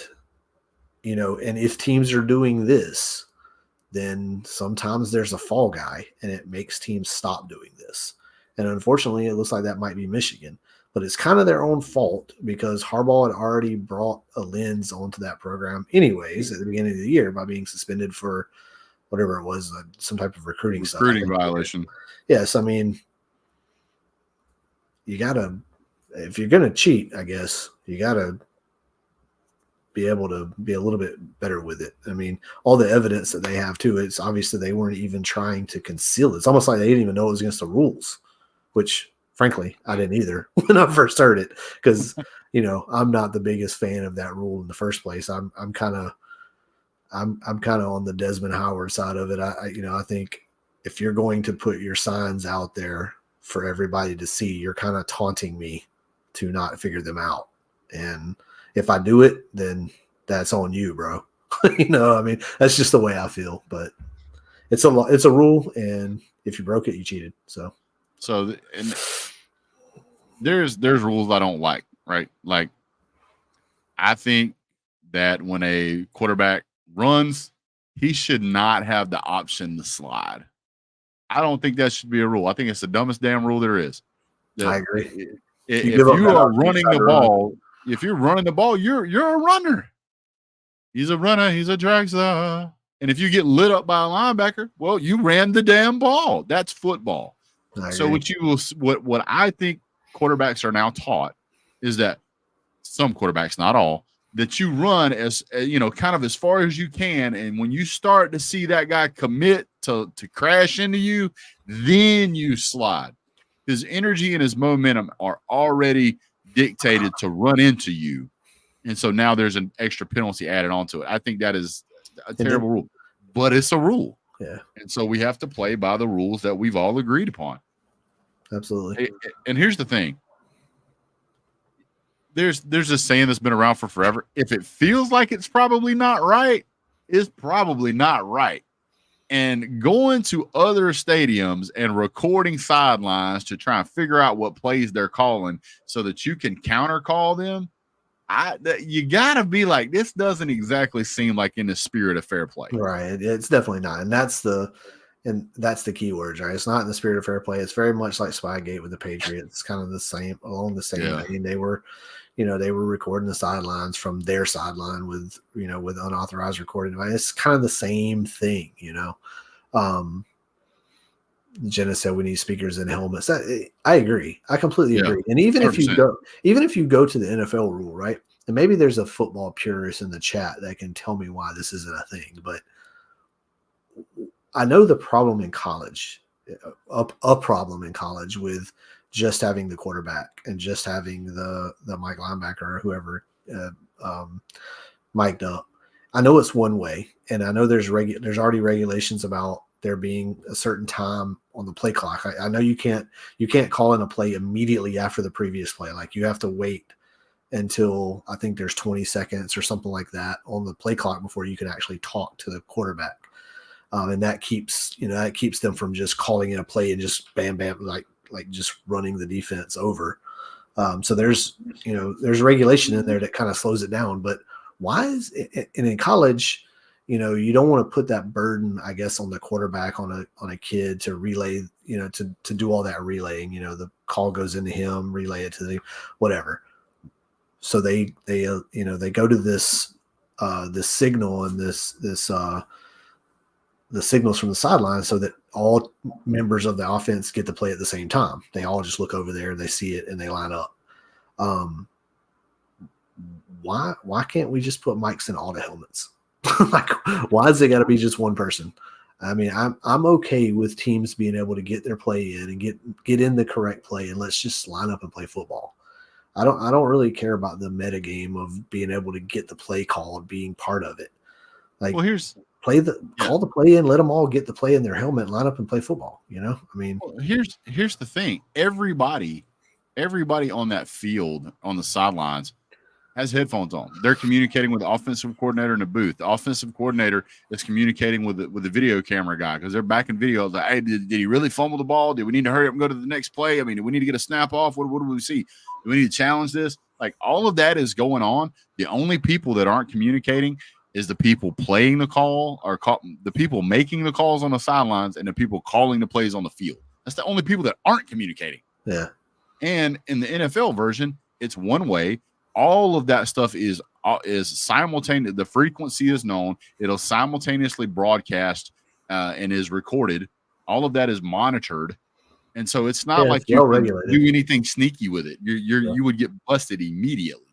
and if teams are doing this, then sometimes there's a fall guy and it makes teams stop doing this. And unfortunately, it looks like that might be Michigan. But it's kind of their own fault because Harbaugh had already brought a lens onto that program anyways at the beginning of the year by being suspended for whatever it was, some type of recruiting violation. Yes, I mean, you got to – if you're going to cheat, I guess, you got to be able to be a little bit better with it. I mean, all the evidence that they have too, it's obviously they weren't even trying to conceal it. It's almost like they didn't even know it was against the rules, which frankly, I didn't either when I first heard it because, I'm not the biggest fan of that rule in the first place. I'm kind of on the Desmond Howard side of it. I think if you're going to put your signs out there for everybody to see, you're kind of taunting me to not figure them out. And if I do it, then that's on you, bro. I mean, that's just the way I feel, but it's a rule. And if you broke it, you cheated. So and there's rules I don't like, right? Like I think that when a quarterback runs, he should not have the option to slide. I don't think that should be a rule. I think it's the dumbest damn rule there is. I agree. If you are running the ball, if you're running the ball, you're a runner. He's a runner. He's a drag star. And if you get lit up by a linebacker, well, you ran the damn ball. That's football. So what I think quarterbacks are now taught is that some quarterbacks, not all, that you run as kind of as far as you can, and when you start to see that guy commit to crash into you, then you slide. His energy and his momentum are already dictated to run into you, and so now there's an extra penalty added onto it. I think that is a terrible rule, but it's a rule. Yeah, and so we have to play by the rules that we've all agreed upon. Absolutely. And here's the thing. There's this saying that's been around for forever. If it feels like it's probably not right, it's probably not right. And going to other stadiums and recording sidelines to try and figure out what plays they're calling so that you can counter call them, you gotta be like, this doesn't exactly seem like in the spirit of fair play. Right. It's definitely not. And that's the key words, right? It's not in the spirit of fair play. It's very much like Spygate with the Patriots. It's kind of along the same vein. They were recording the sidelines from their sideline with unauthorized recording device. It's kind of the same thing, Jenna said we need speakers and helmets. I agree. I completely agree. And even 100%. if you go to the NFL rule, right? And maybe there's a football purist in the chat that can tell me why this isn't a thing, but I know the problem in college, a problem in college with just having the quarterback and just having the Mike linebacker or whoever mic'd up. I know it's one way, and I know there's already regulations about there being a certain time on the play clock. I know you can't call in a play immediately after the previous play. Like you have to wait until I think there's 20 seconds or something like that on the play clock before you can actually talk to the quarterback. And that keeps them from just calling in a play and just bam, like just running the defense over. So there's regulation in there that kind of slows it down. But why is it, and in college, you don't want to put that burden, I guess, on the quarterback, on a kid to relay, to do all that relaying. The call goes into him, relay it to the whatever. So they go to this signal and the signals from the sideline so that all members of the offense get to play at the same time. They all just look over there, they see it, and they line up. Why can't we just put mics in all the helmets? Like, why is it got to be just one person? I mean, I'm okay with teams being able to get their play in and get in the correct play, and let's just line up and play football. I don't really care about the meta game of being able to get the play called, being part of it. Like, well, call the play in, let them all get the play in their helmet, line up and play football. I mean, here's the thing. Everybody on that field, on the sidelines, has headphones on. They're communicating with the offensive coordinator in the booth. The offensive coordinator is communicating with the video camera guy because they're back in video. Like, hey, did he really fumble the ball? Did we need to hurry up and go to the next play? I mean, do we need to get a snap off? What do we see? Do we need to challenge this? Like, all of that is going on. The only people that aren't communicating is the people playing the call, or the people making the calls on the sidelines, and the people calling the plays on the field. That's the only people that aren't communicating. Yeah. And in the NFL version, it's one way. All of that stuff is simultaneous. The frequency is known. It'll simultaneously broadcast and is recorded. All of that is monitored, and so it's not like you can do anything sneaky with it. You would get busted immediately.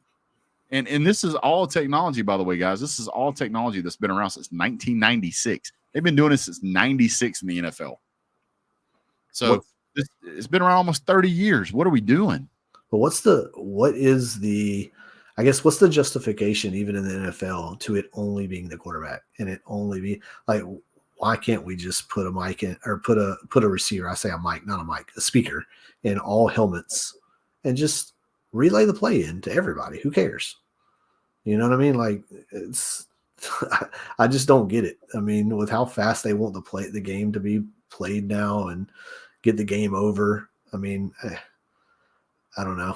And this is all technology, by the way, guys. This is all technology that's been around since 1996. They've been doing this since 96 in the NFL. So it's been around almost 30 years. What are we doing? But what's the justification even in the NFL to it only being the quarterback and it only be like, why can't we just put a mic in, or put a receiver? I say a mic, not a mic, a speaker in all helmets and just relay the play in to everybody. Who cares? You know what I mean? Like, I just don't get it. I mean, with how fast they want the game to be played now and get the game over. I mean, I don't know.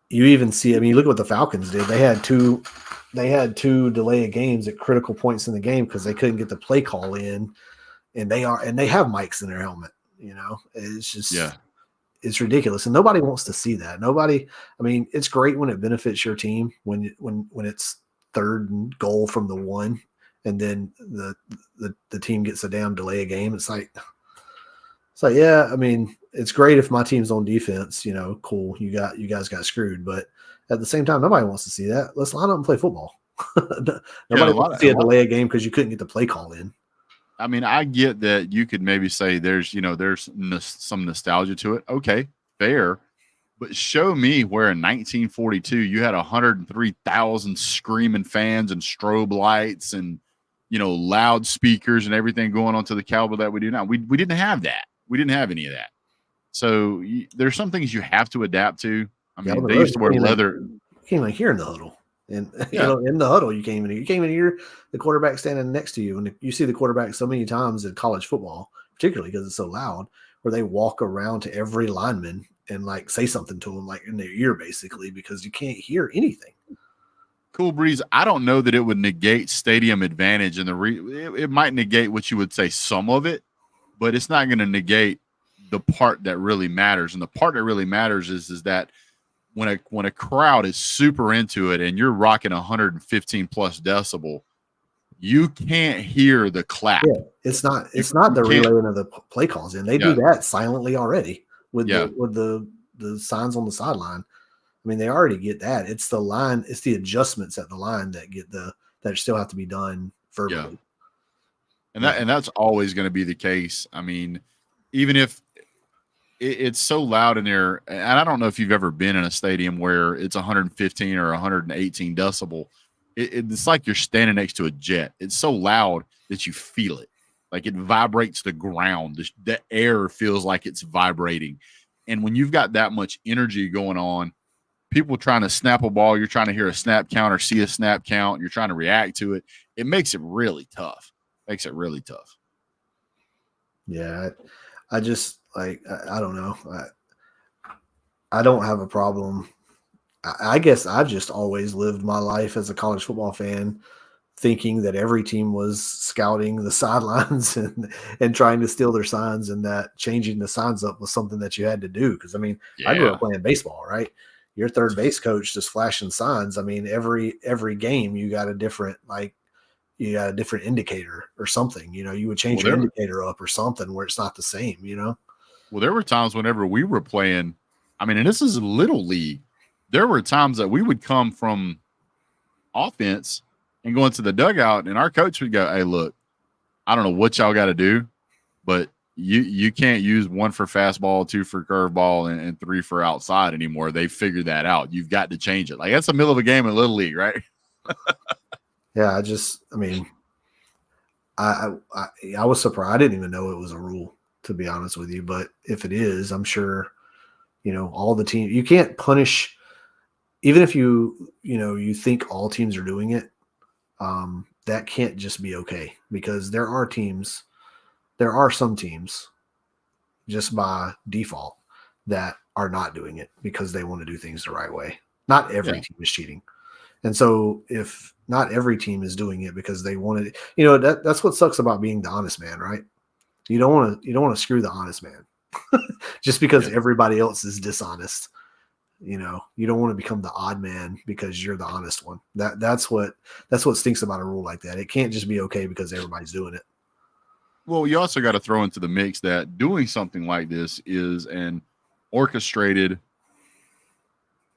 You even see, I mean, you look at what the Falcons did. They had two delay of games at critical points in the game because they couldn't get the play call in, and they have mics in their helmet. It's just, it's ridiculous, and nobody wants to see that. Nobody. I mean, it's great when it benefits your team when it's third and goal from the 1, and then the team gets a damn delay of game. It's like, yeah, I mean, it's great if my team's on defense, cool. You guys got screwed. But at the same time, nobody wants to see that. Let's line up and play football. Nobody wants to see a delay a game because you couldn't get the play call in. I mean, I get that you could maybe say there's some nostalgia to it. Okay, fair. But show me where in 1942 you had 103,000 screaming fans and strobe lights and, loudspeakers and everything going on to the caliber that we do now. We didn't have that. We didn't have any of that. So there's some things you have to adapt to. I mean, they used to wear leather. You can't even hear in the huddle. And in the huddle, you can't even hear the quarterback standing next to you. And you see the quarterback so many times in college football, particularly because it's so loud, where they walk around to every lineman and like say something to them, like in their ear, basically, because you can't hear anything. Cool Breeze. I don't know that it would negate stadium advantage, and it might negate what you would say some of it, but it's not going to negate the part that really matters. And the part that really matters is that when a crowd is super into it and you're rocking 115 plus decibel, you can't hear the clap. Yeah, it's not the relaying of the play calls in. They do that silently already with the signs on the sideline. I mean, they already get that. It's the line, it's the adjustments at the line that still have to be done verbally. Yeah. And that's always going to be the case. I mean, even if it's so loud in there, and I don't know if you've ever been in a stadium where it's 115 or 118 decibel, it's like you're standing next to a jet. It's so loud that you feel it. Like it vibrates the ground. The air feels like it's vibrating. And when you've got that much energy going on, people trying to snap a ball, you're trying to hear a snap count or see a snap count, you're trying to react to it. It makes it really tough. Yeah. I just like, I don't know. I don't have a problem. I guess I've just always lived my life as a college football fan thinking that every team was scouting the sidelines and trying to steal their signs, and that changing the signs up was something that you had to do. Because, I mean, I grew up playing baseball, right? Your third base coach just flashing signs. I mean, every game you got a different indicator or something. You would change your indicator up or something where it's not the same, Well, there were times whenever we were playing, I mean, and this is a little league, there were times that we would come from offense and go into the dugout, and our coach would go, "Hey, look, I don't know what y'all got to do, but you can't use 1 for fastball, 2 for curveball, and 3 for outside anymore. They figured that out. You've got to change it." Like, that's the middle of a game in Little League, right? Yeah, I was surprised. I didn't even know it was a rule, to be honest with you. But if it is, I'm sure, all the teams, you can't punish, even if you think all teams are doing it, that can't just be okay, because there are some teams just by default that are not doing it because they want to do things the right way. Not every team is cheating. And so if not every team is doing it because they wanted, that's what sucks about being the honest man, right? You don't want to screw the honest man just because everybody else is dishonest. You don't want to become the odd man because you're the honest one. That's what stinks about a rule like that. It can't just be okay because everybody's doing it. Well, you also got to throw into the mix that doing something like this is an orchestrated,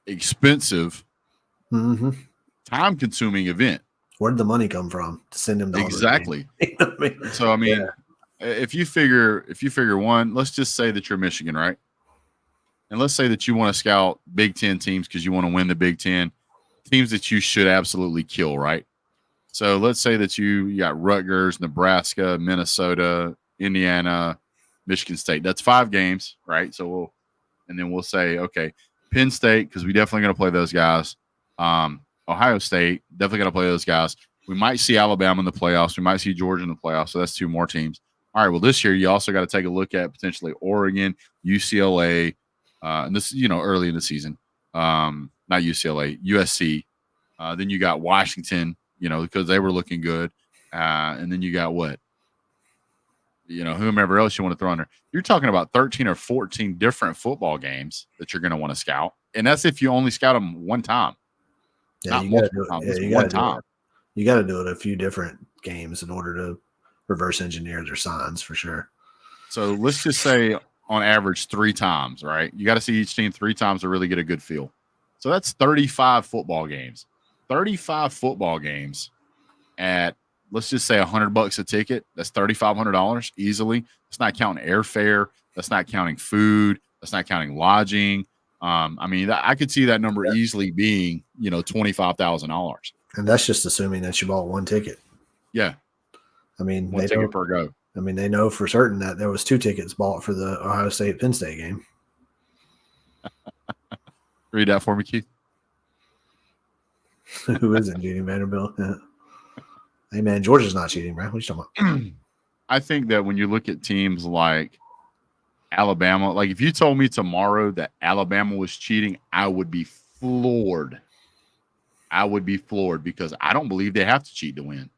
expensive, time-consuming event. Where did the money come from to send him to exactly? So I mean, if you figure one, let's just say that you're Michigan, right? And let's say that you want to scout Big Ten teams because you want to win the Big Ten, teams that you should absolutely kill, right? So let's say that you got Rutgers, Nebraska, Minnesota, Indiana, Michigan State. That's 5 games, right? So we'll say, okay, Penn State, because we definitely going to play those guys. Ohio State, definitely going to play those guys. We might see Alabama in the playoffs. We might see Georgia in the playoffs. So that's 2 more teams. All right, well, this year you also got to take a look at potentially Oregon, UCLA, and this, early in the season. Not UCLA, USC. Then you got Washington, because they were looking good. And then you got what? Whomever else you want to throw in there. You're talking about 13 or 14 different football games that you're going to want to scout. And that's if you only scout them one time. Yeah, you got to do it. You got to do it a few different games in order to reverse engineer their signs for sure. So let's just say on average 3 times, right? You got to see each team 3 times to really get a good feel. So that's 35 football games. 35 football games at, let's just say $100 a ticket. That's $3,500 easily. That's not counting airfare. That's not counting food. That's not counting lodging. I could see that number easily being, $25,000. And that's just assuming that you bought 1 ticket. Yeah. I mean, one ticket per go. I mean, they know for certain that there was 2 tickets bought for the Ohio State Penn State game. Read that for me, Keith. Who isn't cheating, Vanderbilt? Yeah. Hey, man, Georgia's not cheating, right? What are you talking about? I think that when you look at teams like Alabama, like if you told me tomorrow that Alabama was cheating, I would be floored. Because I don't believe they have to cheat to win.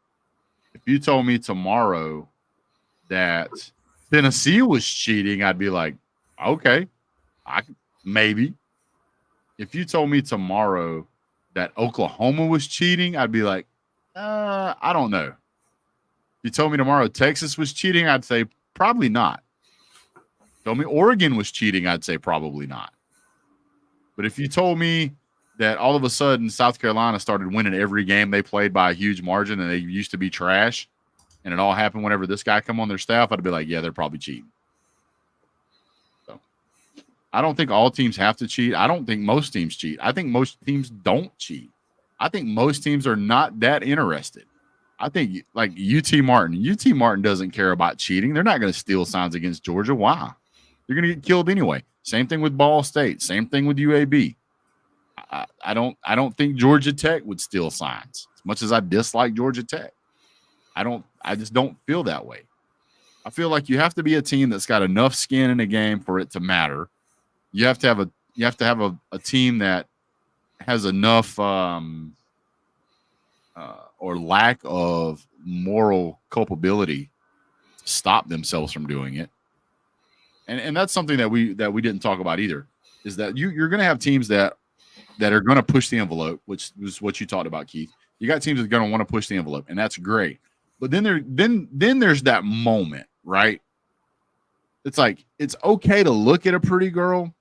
If you told me tomorrow that Tennessee was cheating, I'd be like, okay, maybe. If you told me tomorrow that Oklahoma was cheating, I'd be like, I don't know. If you told me tomorrow Texas was cheating, I'd say probably not. Told me Oregon was cheating, I'd say probably not. But if you told me that all of a sudden South Carolina started winning every game they played by a huge margin and they used to be trash, and it all happened whenever this guy come on their staff, I'd be like, yeah, they're probably cheating. So I don't think all teams have to cheat. I don't think most teams cheat. I think most teams don't cheat. I think most teams are not that interested. I think like UT Martin doesn't care about cheating. They're not going to steal signs against Georgia. Why? They're going to get killed anyway. Same thing with Ball State. Same thing with UAB. I don't think Georgia Tech would steal signs. As much as I dislike Georgia Tech, I just don't feel that way. I feel like you have to be a team that's got enough skin in the game for it to matter. You have to have a team that has enough or lack of moral culpability to stop themselves from doing it. And that's something that we didn't talk about either, is that you're going to have teams that are going to push the envelope, which was what you talked about, Keith. You got teams that are going to want to push the envelope, and that's great. But then there's that moment, right? It's like it's okay to look at a pretty girl,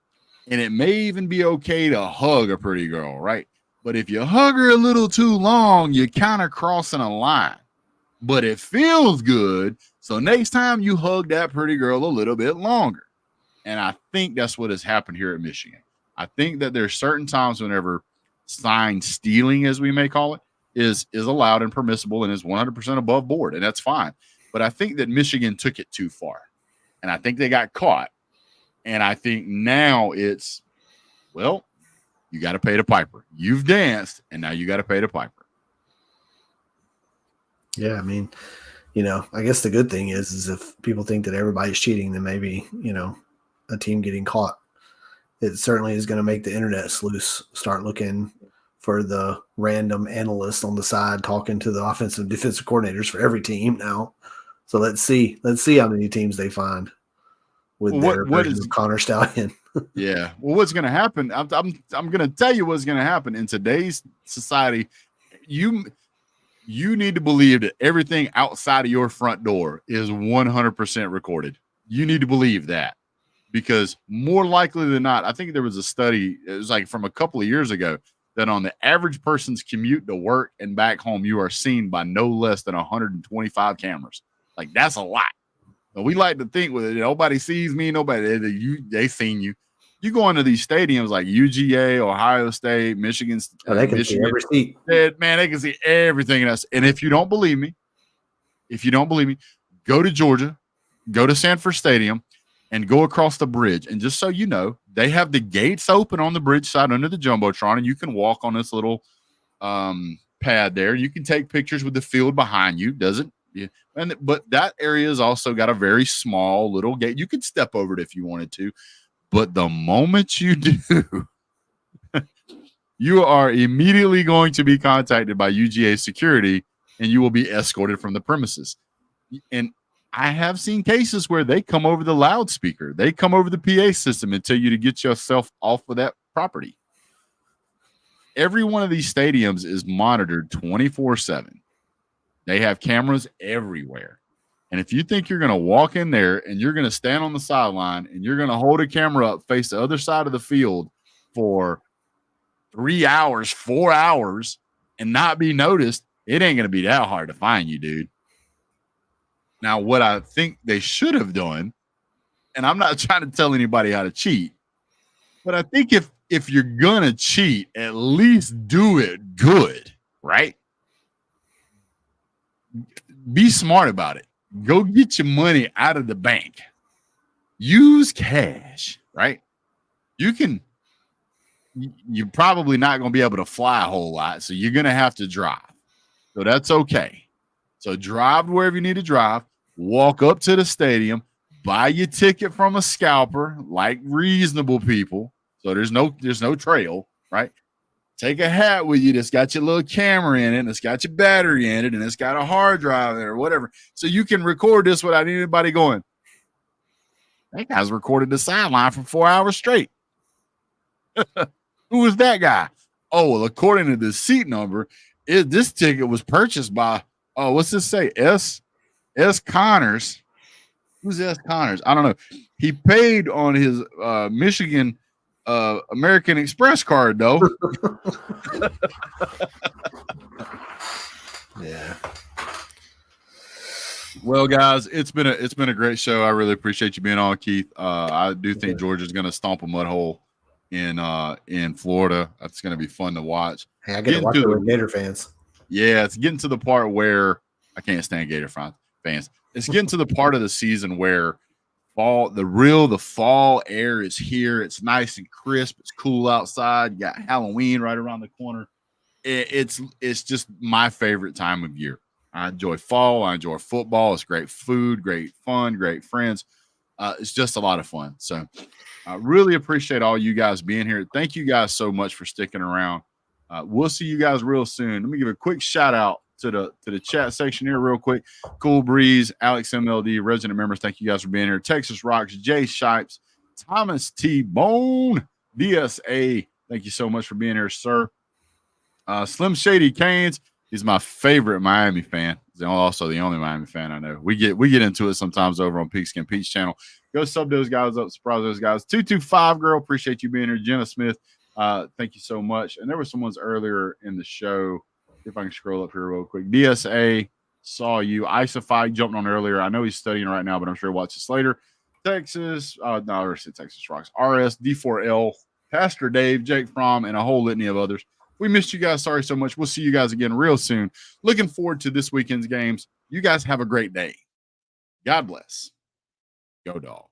and it may even be okay to hug a pretty girl, right? But if you hug her a little too long, you're kind of crossing a line. But it feels good, so next time you hug that pretty girl a little bit longer. And I think that's what has happened here at Michigan. I think that there's certain times whenever sign stealing, as we may call it, is allowed and permissible and is 100% above board, and that's fine. But I think that Michigan took it too far, and I think they got caught. And I think now it's, well, you got to pay the piper. You've danced, and now you got to pay the piper. Yeah, I mean, I guess the good thing is if people think that everybody's cheating, then maybe, a team getting caught, it certainly is going to make the internet sleuths start looking for the random analyst on the side talking to the offensive defensive coordinators for every team now. So let's see how many teams they find with their version of Connor Stallion. Yeah. Well, what's going to happen? I'm going to tell you what's going to happen in today's society. You need to believe that everything outside of your front door is 100% recorded. You need to believe that, because more likely than not, I think there was a study, it was like from a couple of years ago, that on the average person's commute to work and back home, you are seen by no less than 125 cameras. Like, that's a lot. And we like to think with it, nobody sees me, they seen you. You go into these stadiums like UGA, Ohio State, Michigan. They can see every seat. Man, they can see everything in us. And if you don't believe me, go to Georgia, go to Sanford Stadium, and go across the bridge. And just so you know, they have the gates open on the bridge side under the Jumbotron, and you can walk on this little pad there. You can take pictures with the field behind you. But that area has also got a very small little gate. You could step over it if you wanted to. But the moment you do, you are immediately going to be contacted by UGA security, and you will be escorted from the premises. And I have seen cases where they come over the loudspeaker. They come over the PA system and tell you to get yourself off of that property. Every one of these stadiums is monitored 24/7. They have cameras everywhere. And if you think you're going to walk in there and you're going to stand on the sideline and you're going to hold a camera up, face the other side of the field for 3 hours, 4 hours, and not be noticed, it ain't going to be that hard to find you, dude. Now, what I think they should have done, and I'm not trying to tell anybody how to cheat, but I think if you're going to cheat, at least do it good, right? Be smart about it. Go get your money out of the bank. Use cash, right? You're probably not going to be able to fly a whole lot, so you're going to have to drive. So that's okay. So drive wherever you need to drive, walk up to the stadium, buy your ticket from a scalper, like reasonable people. So there's no trail, right? Take a hat with you that's got your little camera in it, and it's got your battery in it, and it's got a hard drive in it or whatever. So you can record this without anybody going, that guy's recorded the sideline for 4 hours straight. Who was that guy? Oh, well, according to the seat number, this ticket was purchased by, what's this say? S. Connors. Who's S. Connors? I don't know. He paid on his Michigan American Express card, though. Yeah. Well, guys, it's been a great show. I really appreciate you being on, Keith. I do think Georgia's going to stomp a mud hole in Florida. That's going to be fun to watch. Hey, I get to watch it with Gator fans. Yeah, it's getting to the part where I can't stand Gator fans. It's getting to the part of the season where the fall air is here. It's nice and crisp. It's cool outside. You got Halloween right around the corner. It's just my favorite time of year. I enjoy fall. I enjoy football. It's great food, great fun, great friends. It's just a lot of fun. So I really appreciate all you guys being here. Thank you guys so much for sticking around. We'll see you guys real soon. Let me give a quick shout out to the chat section here real quick. Cool Breeze, Alex MLD, resident members, thank you guys for being here. Texas Rocks, Jay Shipes, Thomas T. Bone, DSA, thank you so much for being here, sir. Slim Shady Canes, he's my favorite Miami fan. He's also the only Miami fan I know. We get into it sometimes over on Pigskin Pete's channel. Go sub those guys up, surprise those guys. 225 girl, appreciate you being here. Jenna Smith, thank you so much. And there was someone's earlier in the show. See if I can scroll up here real quick. DSA, saw you. Isify jumped on earlier. I know he's studying right now, but I'm sure he'll watch this later. Texas, I said Texas Rocks. RS, D4L, Pastor Dave, Jake Fromm, and a whole litany of others. We missed you guys. Sorry so much. We'll see you guys again real soon. Looking forward to this weekend's games. You guys have a great day. God bless. Go Dogs.